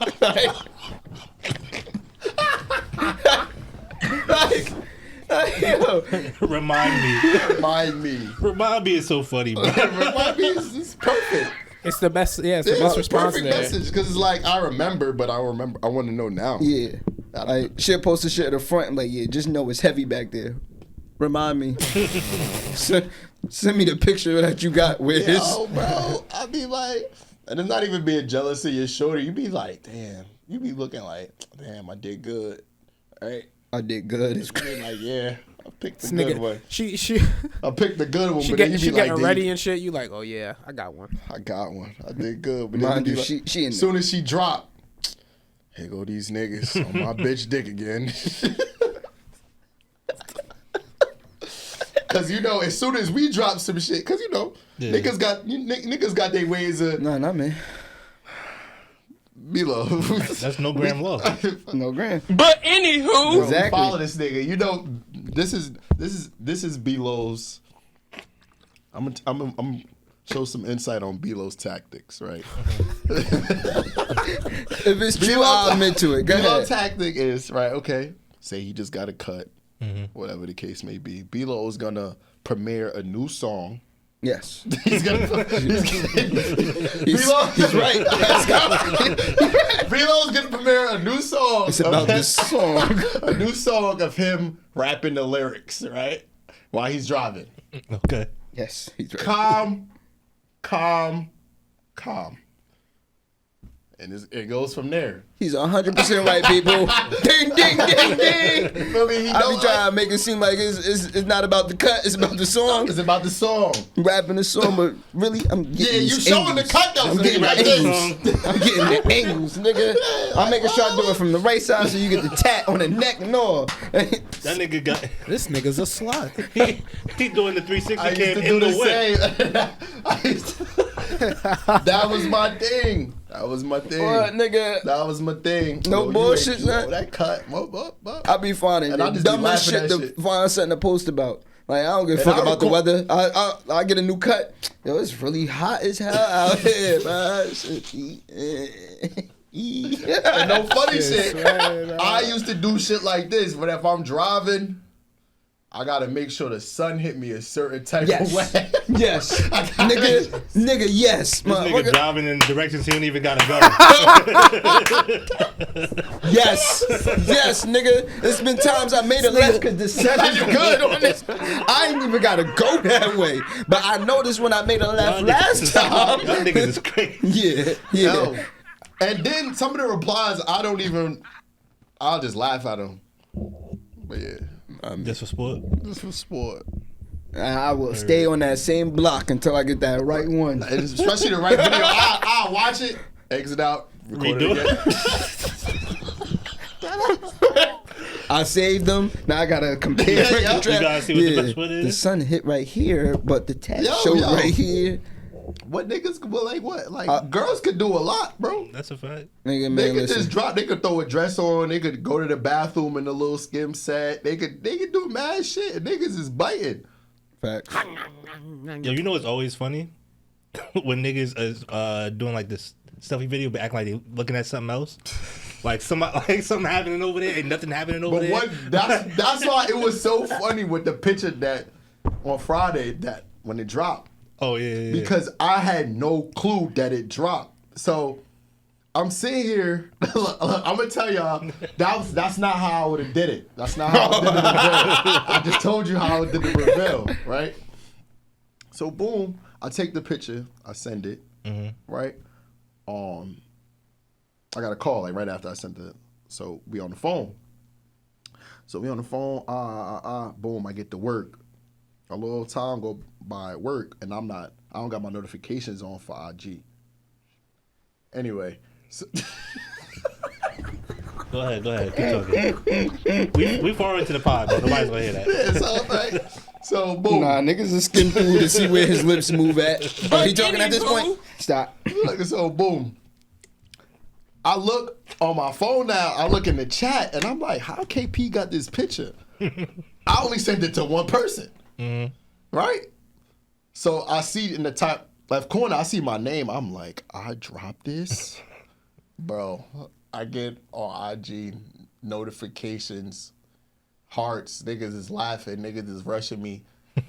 Remind me. Remind me is so funny, bro. Remind me is perfect. It's the best. Yeah, it's the best response perfect there. message because it's like I remember, but I want to know now. Yeah, like she'll post the shit at the front. I'm like, yeah, just know it's heavy back there. Remind me. Send me the picture that you got with Yo, bro. I be like, and it's not even being jealous of your shorty. You be like, damn. You be looking like, damn, I did good. Right? I did good. It's crazy. Like, yeah, I picked the good one. I picked the good one. She but then you be getting like, ready and shit. You like, oh yeah, I got one. I got one. I did good. But mind you, like, she as soon as she dropped, here go these niggas on my bitch dick again. Cause you know, as soon as we drop some shit, cause you know, niggas got their ways of. No, not me. Be love. That's no gram love. No gram. But anywho, exactly. Follow this nigga. You know, this is B-Lo's. I'm show some insight on B-Lo's tactics, right? If it's true, I'll admit to it. Go ahead. B-Lo's tactic is right. Okay, say he just got a cut, whatever the case may be. B-Lo is gonna premiere a new song. Yes. He's right. B-Lo's gonna premiere a new song. It's about this song. A new song of him rapping the lyrics, right? While he's driving. Okay. Yes, he's right. Calm. And it goes from there. He's 100% right, people. Ding, ding, ding, ding. Feel me? I be trying to make it seem like it's not about the cut, it's about the song. It's about the song. Rapping the song, but really, I'm getting you showing the cut though. I'm getting the angles. I'm getting the angles, nigga. I'm making sure I do it from the right side so you get the tat on the neck and all. That nigga got... This nigga's a slut. He doing the 360 I used cam to in do the whip. That was my thing. That was my thing. What, nigga? That was my thing. No bullshit, man. That cut. I be finding the dumbest shit to find something to post about. Like, I don't give a fuck about the weather. I get a new cut. Yo, it's really hot as hell out here, man. And no funny shit. I used to do shit like this, but if I'm driving, I gotta make sure the sun hit me a certain type of way. Yes. nigga, yes. This nigga driving in directions he don't even gotta go. Yes, nigga. It's been times I made a left because the sun is good on this. I ain't even gotta go that way. But I noticed when I made a left last time. Y'all niggas is crazy. Yeah. Yo. And then some of the replies, I'll just laugh at them. But yeah. Just for sport? Just for sport. I will stay on that same block until I get that right one. Especially the right video. I'll watch it, exit out, record it again. I saved them. Now I gotta compare. You gotta see what the best one is. The sun hit right here, but the tat showed right here. What niggas, well, like what? Like girls could do a lot, bro. That's a fact. Nigga, they could just drop. They could throw a dress on. They could go to the bathroom in a little skim set. They could do mad shit. Niggas is biting. Facts. Yo, you know what's always funny? when niggas is doing like this selfie video, but acting like they looking at something else. Like something happening over there, ain't nothing happening over there. But that's why it was so funny with the picture that on Friday that when it dropped. Oh yeah. Because I had no clue that it dropped. So I'm sitting here. I'm gonna tell y'all that's not how I would have did it. That's not how I did the reveal. I just told you how I did the reveal, right? So boom, I take the picture, I send it, right? I got a call like right after I sent it. So we on the phone. Boom, I get to work. A little time go by at work, and I don't got my notifications on for IG. Anyway. So Go ahead. Keep talking. We far into the pod, but nobody's gonna hear that. Yeah, so, right? So boom. Nah, niggas is skin through to see where his lips move at. Oh, he talking at this point? Stop. So boom. I look on my phone now. I look in the chat, and I'm like, how KP got this picture? I only sent it to one person, right? So I see in the top left corner, I see my name. I'm like, I dropped this, bro. I get on IG notifications, hearts. Niggas is laughing. Niggas is rushing me.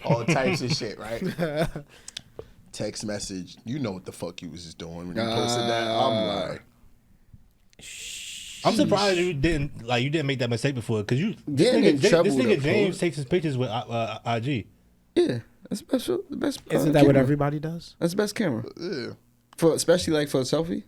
All types of shit, right? Text message. You know what the fuck you was just doing when you posted that. I'm like, I'm surprised you didn't make that mistake before, because this nigga James takes his pictures with IG. Yeah, that's special. The best. Isn't that what everybody does? That's the best camera. Yeah. Especially like for a selfie.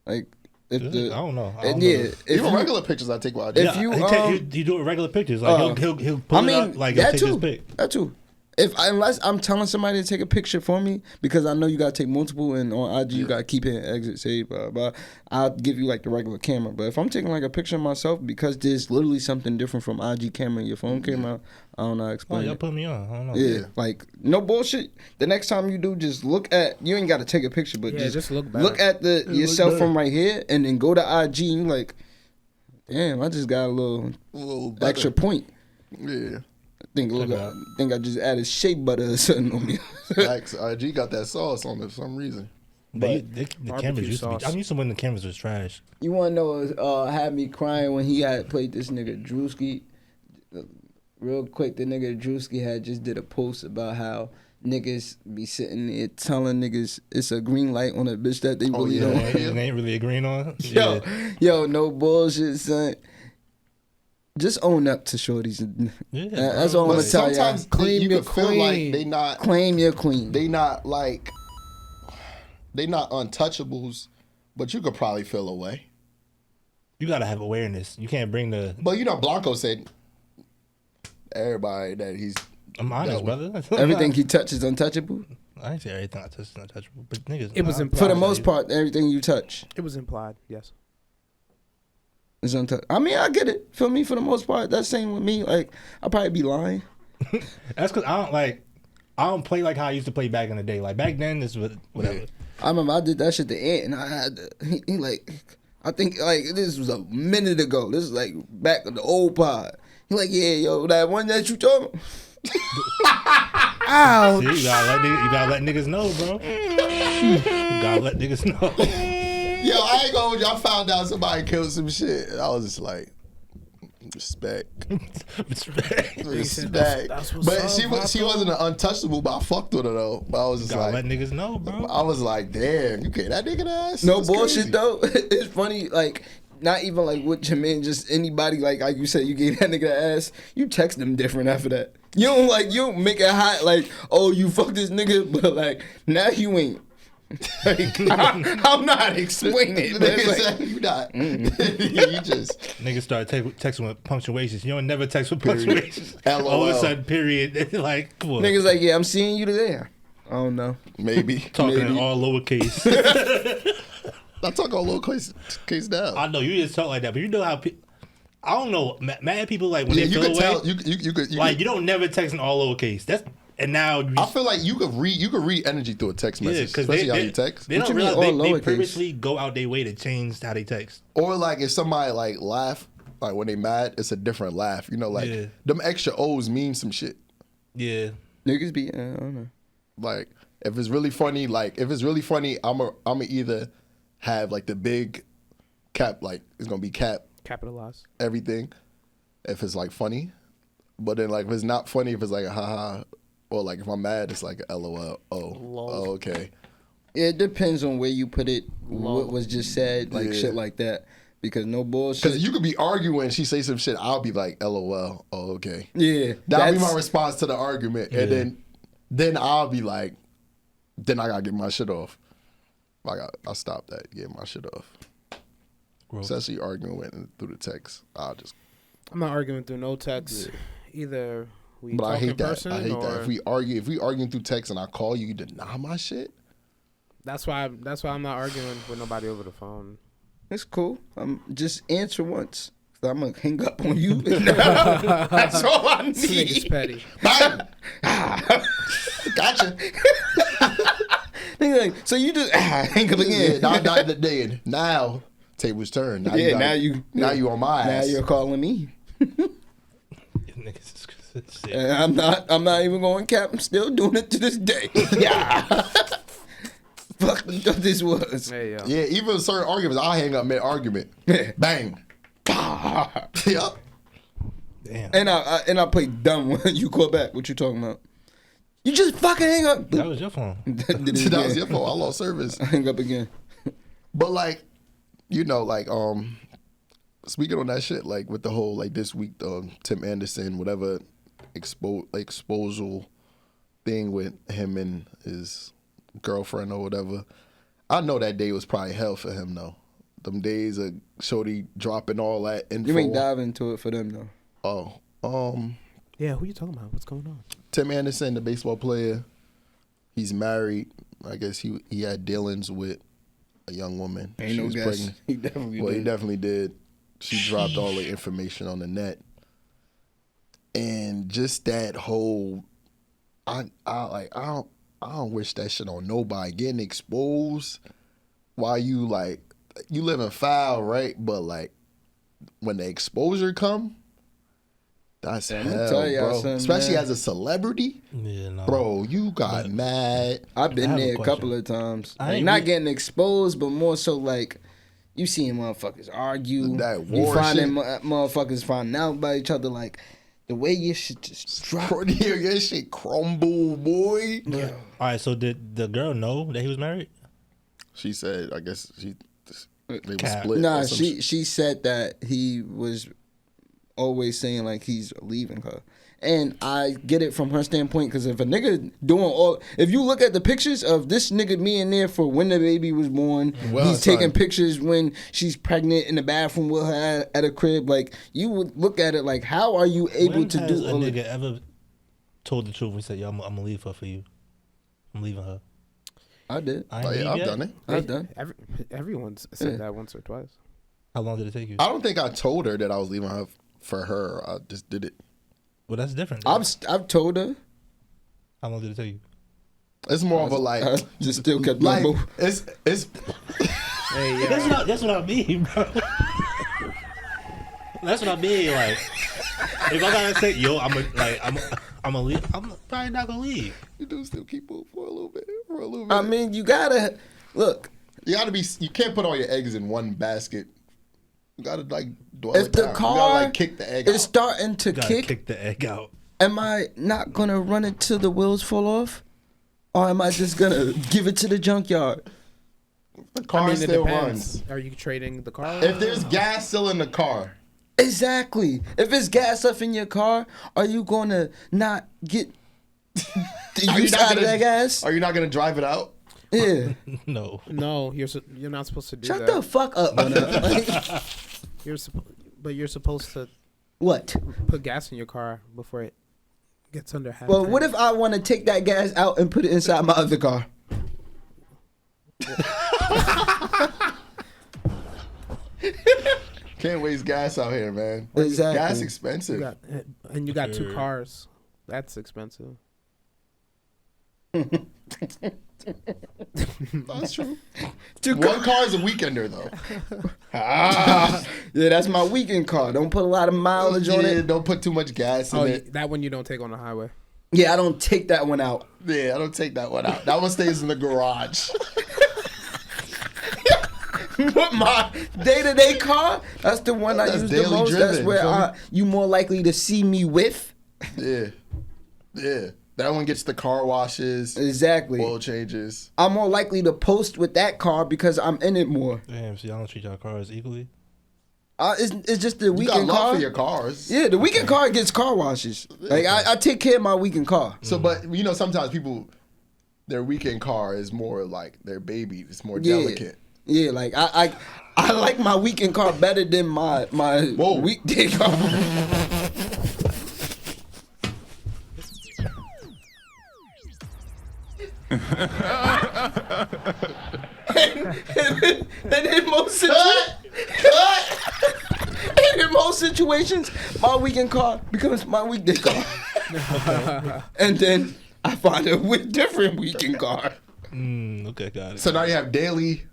Like if I don't know. Even regular pictures I take with IG. If you do regular pictures, like he'll pull it up, like he'll take his pic. That too. Unless I'm telling somebody to take a picture for me, because I know you gotta take multiple, and on IG you gotta keep it exit save, blah blah. I'll give you like the regular camera. But if I'm taking like a picture of myself, because there's literally something different from IG camera and your phone camera, I don't know how to explain y'all put me on. I don't know. Yeah, like no bullshit. The next time you do, just look at. You ain't gotta take a picture, but just look better. Look at yourself from right here, and then go to IG. And you like, damn, I just got a little extra point. Yeah. I think I just added shea butter or something on me. IG got that sauce on it for some reason. But the cameras used to be. I'm used to when the cameras was trash. You want to know? Had me crying when he had played this nigga Drewski. Real quick, the nigga Drewski had just did a post about how niggas be sitting there telling niggas it's a green light on a bitch that they really don't. It ain't really a green on. Yo, no bullshit, son. Just own up to shorties. That's all I'm gonna tell you. Sometimes claim your queen. Feel like they not claim your queen. They not untouchables, but you could probably feel away. You gotta have awareness. You can't bring the. But Blanco said everybody that he's. I'm honest, brother. Everything he touches untouchable. I ain't say everything I touch is untouchable, but niggas. It was implied. For the most part, everything you touch. It was implied. Yes. I mean, I get it. For me, for the most part, that's same with me. Like, I'll probably be lying. That's because I don't play like how I used to play back in the day. Like back then, this was whatever. Yeah. I remember I did that shit to Ant, and I had he like, I think like this was a minute ago. This is like back in the old pod. He like, yeah, yo, that one that you told me. Ouch. See, you gotta let niggas know, bro. You gotta let niggas know. Yo, I ain't gonna. Y'all found out somebody killed some shit. I was just like, respect. But she wasn't an untouchable, but I fucked with her though. But I was just gotta like, let niggas know, bro. I was like, damn, you get that nigga ass. No bullshit though. It's funny, like. Not even like with Jermaine, just anybody like you said, you gave that nigga the ass. You text them different after that. You don't make it hot like, oh, you fuck this nigga, but like now you ain't. Like, I'm not explaining it. Like, you not. You just niggas start texting with punctuations. You don't never text with punctuations. LOL. All of a sudden, period. Like, come on. Niggas like, yeah, I'm seeing you today. I don't know. Maybe talking in all lowercase. I talk all lowercase down. I know you just talk like that, but you know how I don't know. Mad people like when they feel away. Tell, you could you don't never text in all lowercase. And now I feel like you could read energy through a text message, especially how you text. They don't realize they purposely go out their way to change how they text. Or like if somebody like laugh, like when they mad, it's a different laugh. You know, them extra O's mean some shit. Yeah, niggas be I don't know. Like If it's really funny, I'm either have like the big cap, like it's gonna be capitalize everything. If it's like funny, but then like if it's not funny, if it's like a haha, or like if I'm mad, it's like a LOL. Oh, okay. Yeah, it depends on where you put it. What was just said, like shit like that. Because no bullshit. Because you could be arguing, she say some shit, I'll be like, LOL. Oh, okay. Yeah, that'll be my response to the argument, and then I'll be like, then I gotta get my shit off. I'll stop that. Get my shit off. Gross. Especially arguing through the text. I'm not arguing through no text. Either we but talk I hate in that. person I hate or... that. If we arguing through text and I call you, you deny my shit. That's why I'm not arguing with nobody over the phone. It's cool. Just answer once. I'm gonna hang up on you. That's all I need. This nigga's petty. Gotcha. Like, so you just hang up again. Yeah, now table's turn. Now you on my ass. Now you're calling me. And I'm not even going cap. I'm still doing it to this day. Yeah. Fuck what this was. Hey, yo. Yeah, even certain arguments, I'll hang up mid-argument. Bang. Yup. Damn. And I play dumb when you call back. What you talking about? You just fucking hang up. That was your phone. That was your phone. I lost service. I hang up again. But like, speaking on that shit, like with the whole like this week, Tim Anderson, whatever exposal thing with him and his girlfriend or whatever. I know that day was probably hell for him though. Them days of Shorty dropping all that info. You ain't dive into it for them though. Oh, yeah, who you talking about? What's going on? Tim Anderson, the baseball player. He's married. I guess he had dealings with a young woman. Ain't no guess. He definitely did. She dropped all the information on the net, and just that whole, I don't wish that shit on nobody. Getting exposed while you living foul, right? But like when the exposure come, that's hell, bro. Especially as a celebrity. Yeah, no. Bro, you got mad. I've been there a couple of times. Like, not getting exposed, but more so like you seeing motherfuckers argue. That war you finding motherfuckers finding out about each other. Like the way your shit just drop. Your shit crumble, boy. Yeah. All right, so did the girl know that he was married? She said, I guess they were split. Nah, she said that he was always saying like he's leaving her. And I get it from her standpoint because if a nigga if you look at the pictures of this nigga being there for when the baby was born, he's taking pictures when she's pregnant in the bathroom with her at a crib. Like you would look at it like, how are you able to do? A nigga ever told the truth and said, "Yo, I'm gonna leave her for you. I'm leaving her." I did. I've done it. I've done. Everyone's said that once or twice. How long did it take you? I don't think I told her that I was leaving her for her. I just did it. Well, that's different. I've told her. How long did it take you? It's more of a like. I just still kept like my move. it's. Hey, yeah. That's what I mean, bro. That's what I mean. Like, if I gotta say, yo, I'm gonna leave. I'm probably not gonna leave. You do still keep moving for a little bit. I mean, you gotta look. You gotta be. You can't put all your eggs in one basket. You gotta like dwell if it the down. car you gotta, like, kick the egg is out. starting to kick the egg out. Am I not gonna run it till the wheels fall off, or am I just gonna give it to the junkyard? The car still runs. Are you trading the car? If there's gas still in the car. Exactly. If it's gas up in your car, are you gonna not get the use out of that gas? Are you not gonna drive it out? Yeah. No, you're not supposed to do Shut that. the fuck up. You're supposed to What? put gas in your car before it gets under half. Well, what if I want to take that gas out and put it inside my other car? Can't waste gas out here, man. Exactly. Gas expensive. You got two cars. That's expensive. That's true. One car is a weekender though. Yeah, that's my weekend car. Don't put a lot of mileage on it. Don't put too much gas in it. That one you don't take on the highway. Yeah, I don't take that one out. Yeah, I don't take that one out. That one stays in the garage. But my day-to-day car, that's the one I use the most. Driven, that's where you more likely to see me with. Yeah. Yeah. That one gets the car washes. Exactly. Oil changes. I'm more likely to post with that car because I'm in it more. Damn, so y'all don't treat y'all cars equally? It's just the weekend you got love car. For your cars. Yeah, the weekend car gets car washes. Like I take care of my weekend car. So, but you know, sometimes people, their weekend car is more like their baby. It's more delicate. Yeah, like I like my weekend car better than my weekday car. and in most situations, my weekend car becomes my weekday car. And then I find a different weekend car. Okay, got it. So now you have daily.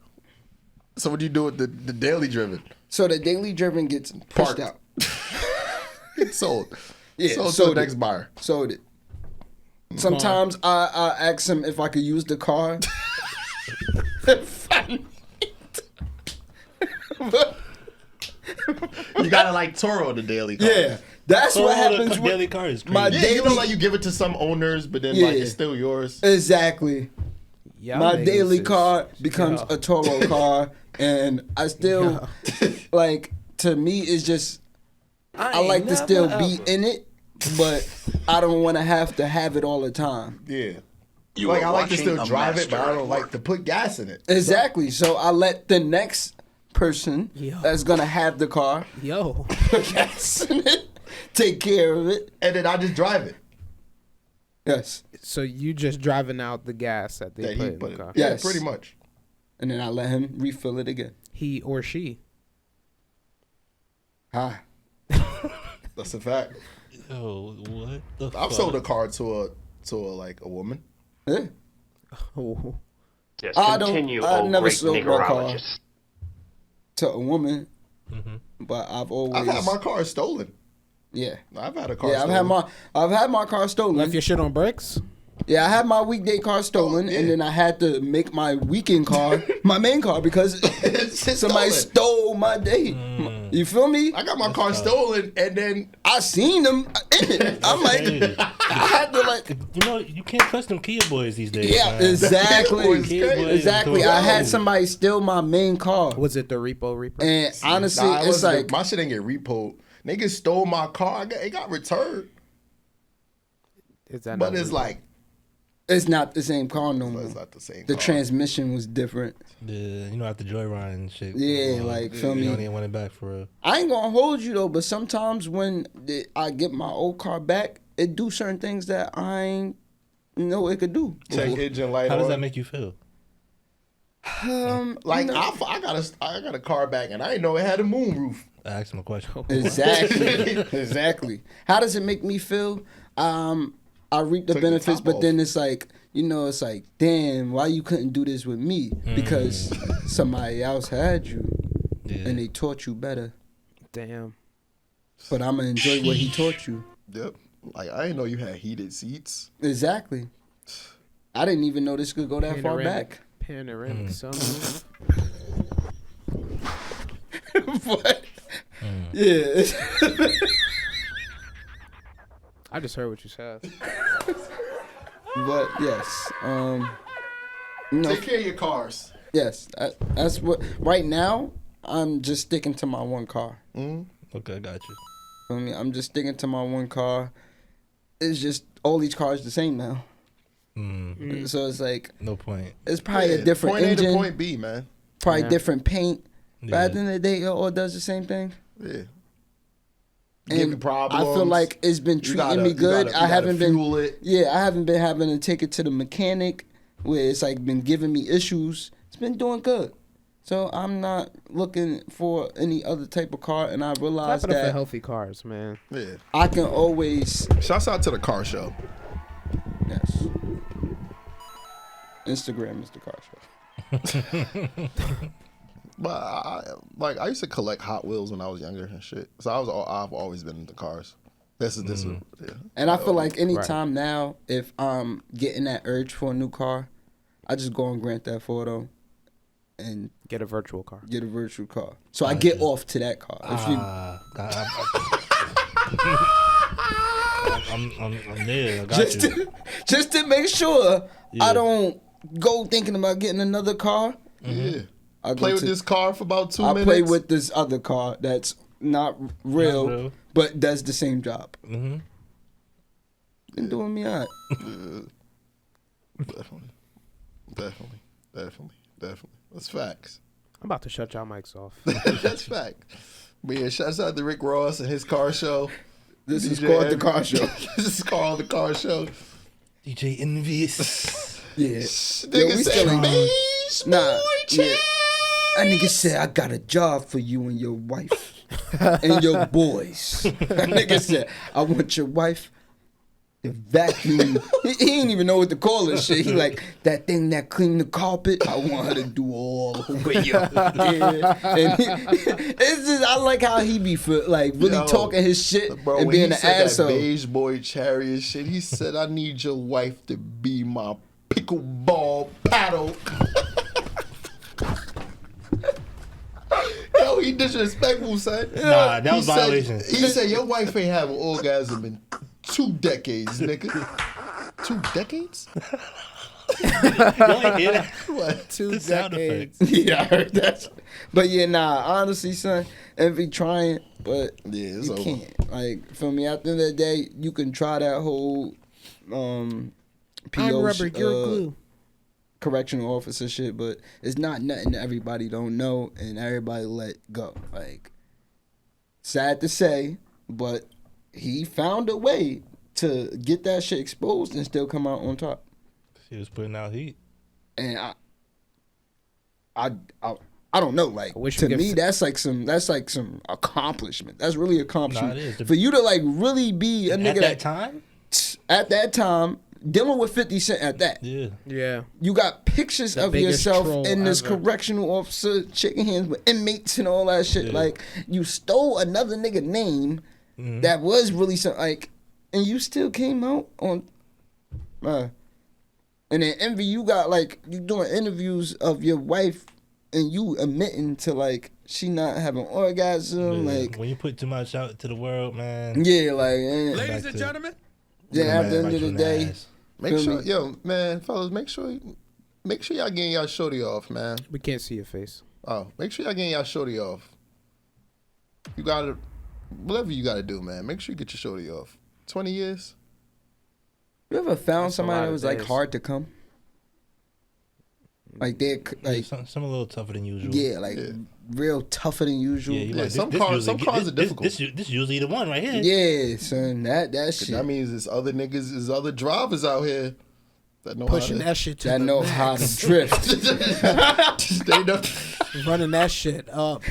So what do you do with the daily driven? So the daily driven gets pushed out. It's sold. Yeah, sold to the next buyer. Sold it. Sometimes I ask him if I could use the car. You gotta like Toro the daily car. Yeah, that's what happens with daily car is crazy. my daily. You know, like you give it to some owners, but then like it's still yours. Exactly. My daily car becomes a Toro car, and I still like. To me, it's just I like to still be in it, but I don't want to have it all the time. Yeah. I like to still drive it, but I don't like to put gas in it. Exactly. So I let the next person that's gonna have the car put gas in it, take care of it, and then I just drive it. Yes. So you just driving out the gas that they put in the car? Yeah, pretty much. And then I let him refill it again. He or she. Hi. That's a fact. Yo, what the fuck? I've sold a car to a woman. Yeah. Oh. Just continue, I never great sold my car niggerologist. to a woman, but I've had my car stolen. Yeah, I've had a car. Yeah, stolen. I've had my car stolen. Left your shit on bricks? Yeah, I had my weekday car stolen, and then I had to make my weekend car my main car because somebody stole my day. You feel me? I got my car stolen, and then I seen them in it. I'm like, I had to like. You know, you can't trust them Kia boys these days. Yeah, man. exactly. Exactly. I had somebody steal my main car. Was it the Reaper? And honestly, it's like my shit didn't get repoed. Niggas stole my car. It got returned. Is that? But it's like. It's not the same car no more. It's not the same. The transmission was different. Yeah, you know, after joyride and shit. Yeah, like feel me. You don't even want it back for real. I ain't gonna hold you though, but sometimes when I get my old car back, it do certain things that I ain't know it could do. Check engine light. How does that make you feel? Like I got a car back and I didn't know it had a moon roof. I asked him a question. Exactly. How does it make me feel? I reap the benefits, but then it's like, it's like, damn, why you couldn't do this with me? Because somebody else had you, and they taught you better. Damn. But I'm gonna enjoy what he taught you. Yep. Like I didn't know you had heated seats. Exactly. I didn't even know this could go that far back. Panoramic sunroof. But yeah. I just heard what you said. But yes, take care of your cars. Yes, that's what. Right now, I'm just sticking to my one car. Okay, got you. I mean, I'm just sticking to my one car. It's just all these cars the same now. So it's like no point. It's probably a different point engine. A to point B, man. Probably different paint. But at the end of the day, it all does the same thing. Yeah. And I feel like it's been treating me good. I haven't been. I haven't been having to take it to the mechanic where it's like been giving me issues. It's been doing good. So I'm not looking for any other type of car, and I realize Clap it up that for healthy cars, man. Yeah. I can always. Shouts out to the car show. Yes. Instagram is the car show. But I used to collect Hot Wheels when I was younger and shit. So I've always been into cars. This is yeah. And I feel like anytime now, if I'm getting that urge for a new car, I just go on Grand Theft Auto and get a virtual car. So I get off to that car. I'm there. I got just to make sure I don't go thinking about getting another car. Yeah. I play with this car for about 2 minutes. I play with this other car that's not real, but does the same job. Mm-hmm. Been doing me out. Definitely. That's facts. I'm about to shut y'all mics off. That's fact. But yeah, shouts out to Rick Ross and his car show. This is called the car show. This is called the car show. DJ Envious. Yeah. Nigga said, beige boy yeah. That nigga said, I got a job for you and your wife and your boys. That nigga said, I want your wife to vacuum. He didn't even know what to call this shit. He like, that thing that clean the carpet, I want her to do all over you. Yeah. And it's just, I like how he be really talking his shit, bro, and being an asshole. That beige boy chariot shit, he said, I need your wife to be my pickleball paddle. Yo, he disrespectful, son. Nah, that was violation. He said your wife ain't have an orgasm in 2 decades, nigga. 2 decades? You ain't hear that? What? 2 decades. Yeah, I heard that. But yeah, honestly, son, Envy trying, but it's you over. can't. Like, feel me? At the end of the day, you can try that whole I'm rubber, you're glue. Correctional officer shit, but it's not nothing that everybody don't know and everybody let go. Like, sad to say, but he found a way to get that shit exposed and still come out on top. He was putting out heat. And I don't know. Like, to me, that's like some accomplishment. That's really accomplishment. Nah, it is. For you to like really be a nigga at that time, dealing with 50 Cent at that. Yeah. You got pictures of yourself in this correctional officer shaking hands with inmates and all that shit. Yeah. Like, you stole another nigga name that was really something, like, and you still came out on, and then Envy, you got, like, you doing interviews of your wife and you admitting to, like, she not having orgasm. Yeah. Like, when you put too much out to the world, man. Yeah, like, ladies and gentlemen. Yeah, at the end of the day. Make sure, fellas, make sure y'all getting y'all shorty off, man. We can't see your face. Oh, make sure y'all getting y'all shorty off. You gotta, whatever you gotta do, man. Make sure you get your shorty off. 20 years. You ever found somebody that was like hard to come? Like they're like some a little tougher than usual. Yeah, like real tougher than usual. Yeah, some cars are difficult. This usually the one right here. Yeah, son, that shit. That means there's other niggas, there's other drivers out here that know pushing how to, that shit to that the know max. how to drift. They know. Running that shit up.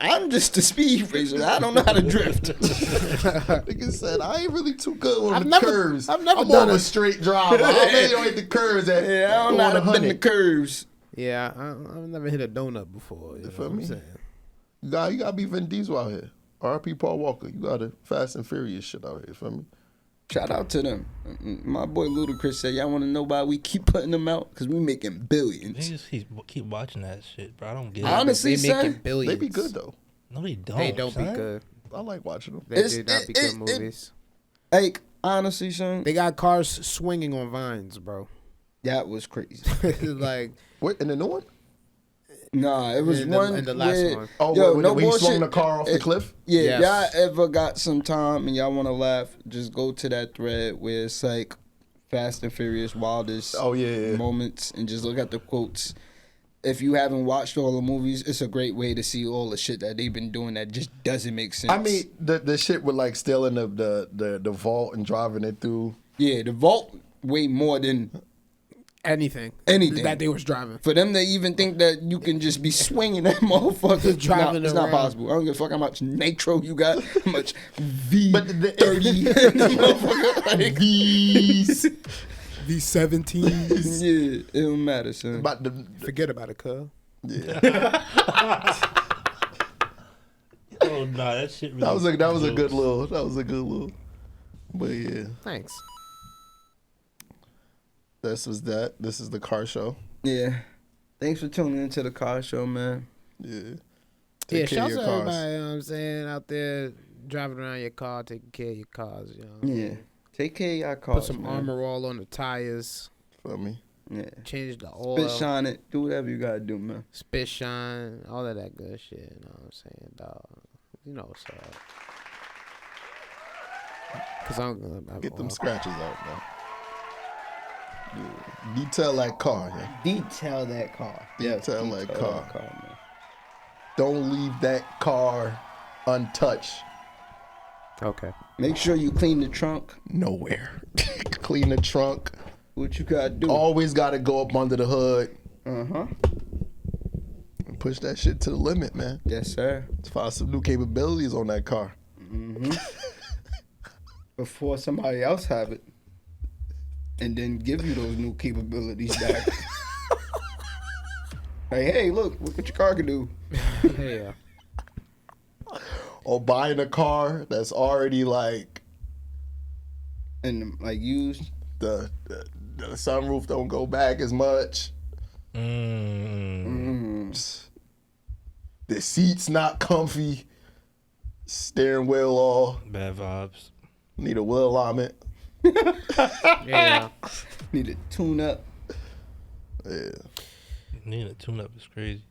I'm just a speed racer. I don't know how to drift. Nigga said, I ain't really too good on the curves. I'm more of a straight driver. I really don't hit the curves at I don't know how to bend the curves. Yeah, I've never hit a donut before. You feel me? You gotta be Vin Diesel out here. R.I.P. Paul Walker. You got a Fast and Furious shit out here. Feel me? Shout out to them. My boy Ludacris said, y'all want to know why we keep putting them out? Because we making billions. Niggas keep watching that shit, bro. I don't get it. Honestly, they making billions. They be good, though. No, they don't. They don't son. be good. I like watching them. They do not be good movies. Like, honestly, son. They got cars swinging on vines, bro. That was crazy. Like, what, in the new one? Nah, it was in one. the last one. Oh, when he swung the car off the cliff? Yeah, yes. Y'all ever got some time and y'all want to laugh, just go to that thread where it's like Fast and Furious wildest moments and just look at the quotes. If you haven't watched all the movies, it's a great way to see all the shit that they've been doing that just doesn't make sense. I mean, the shit with like stealing the vault and driving it through. Yeah, the vault way more than anything that they was driving. For them to even think that you can just be swinging that motherfucker, driving it's not possible. I don't give a fuck how much nitro you got, how much V30 motherfucker, like V's. V17s. Yeah, it don't matter, son. Forget about it, cuz. Yeah. Oh Yo, nah, that shit. Really That was a good little. But yeah. Thanks. This is the car show. Yeah. Thanks for tuning into the car show, man. Yeah. Shouts to everybody, you know what I'm saying, out there driving around your car, taking care of your cars, you know. Yeah. Take care of your cars. Put some Armor All on the tires. Feel me? Yeah. Change the oil. Spit shine it. Do whatever you gotta do, man. Spit shine. All of that good shit. You know what I'm saying, dog? You know what's up. Cause I'm gonna get them scratches out, man. Yeah. Detail that car, yeah. Detail that car. Detail that car. Man. Don't leave that car untouched. Okay. Make sure you clean the trunk. Nowhere. Clean the trunk. What you gotta do? Always gotta go up under the hood. And push that shit to the limit, man. Yes, sir. Let's find some new capabilities on that car. Before somebody else have it. And then give you those new capabilities back. Like, hey, look what your car can do. Yeah. Or buying a car that's already like, and like used. The sunroof don't go back as much. The seat's not comfy. Steering wheel all bad vibes. Need a wheel alignment. Yeah. Need a tune up. Yeah. Need a tune up is crazy.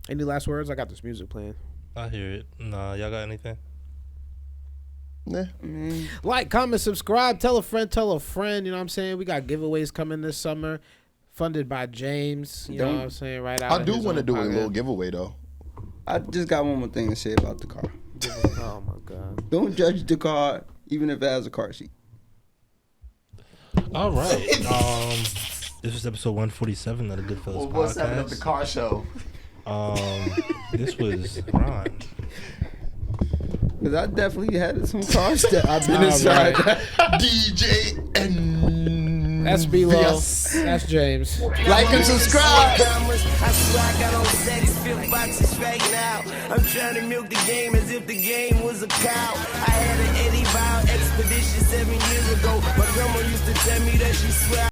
Any last words? I got this music playing. I hear it. Nah, y'all got anything? Yeah. Like, comment, subscribe, tell a friend, you know what I'm saying? We got giveaways coming this summer, funded by James, you know what I'm saying, right out. I do want to do a little giveaway though. I just got one more thing to say about the car. Oh my God. Don't judge the car even if it has a car seat. All right. This was episode 147 of the Goodfellas podcast. What's happening at the car show? This was Ron. Cause I definitely had some cars that I've been inside. DJ and that's B-Lo. Yes. That's James. Like and subscribe. I swear I got on steadies, 5 boxes faking out. I'm trying to milk the game as if the game was a cow. I had an Eddie Bow expedition 7 years ago. My grandma used to tell me that she swear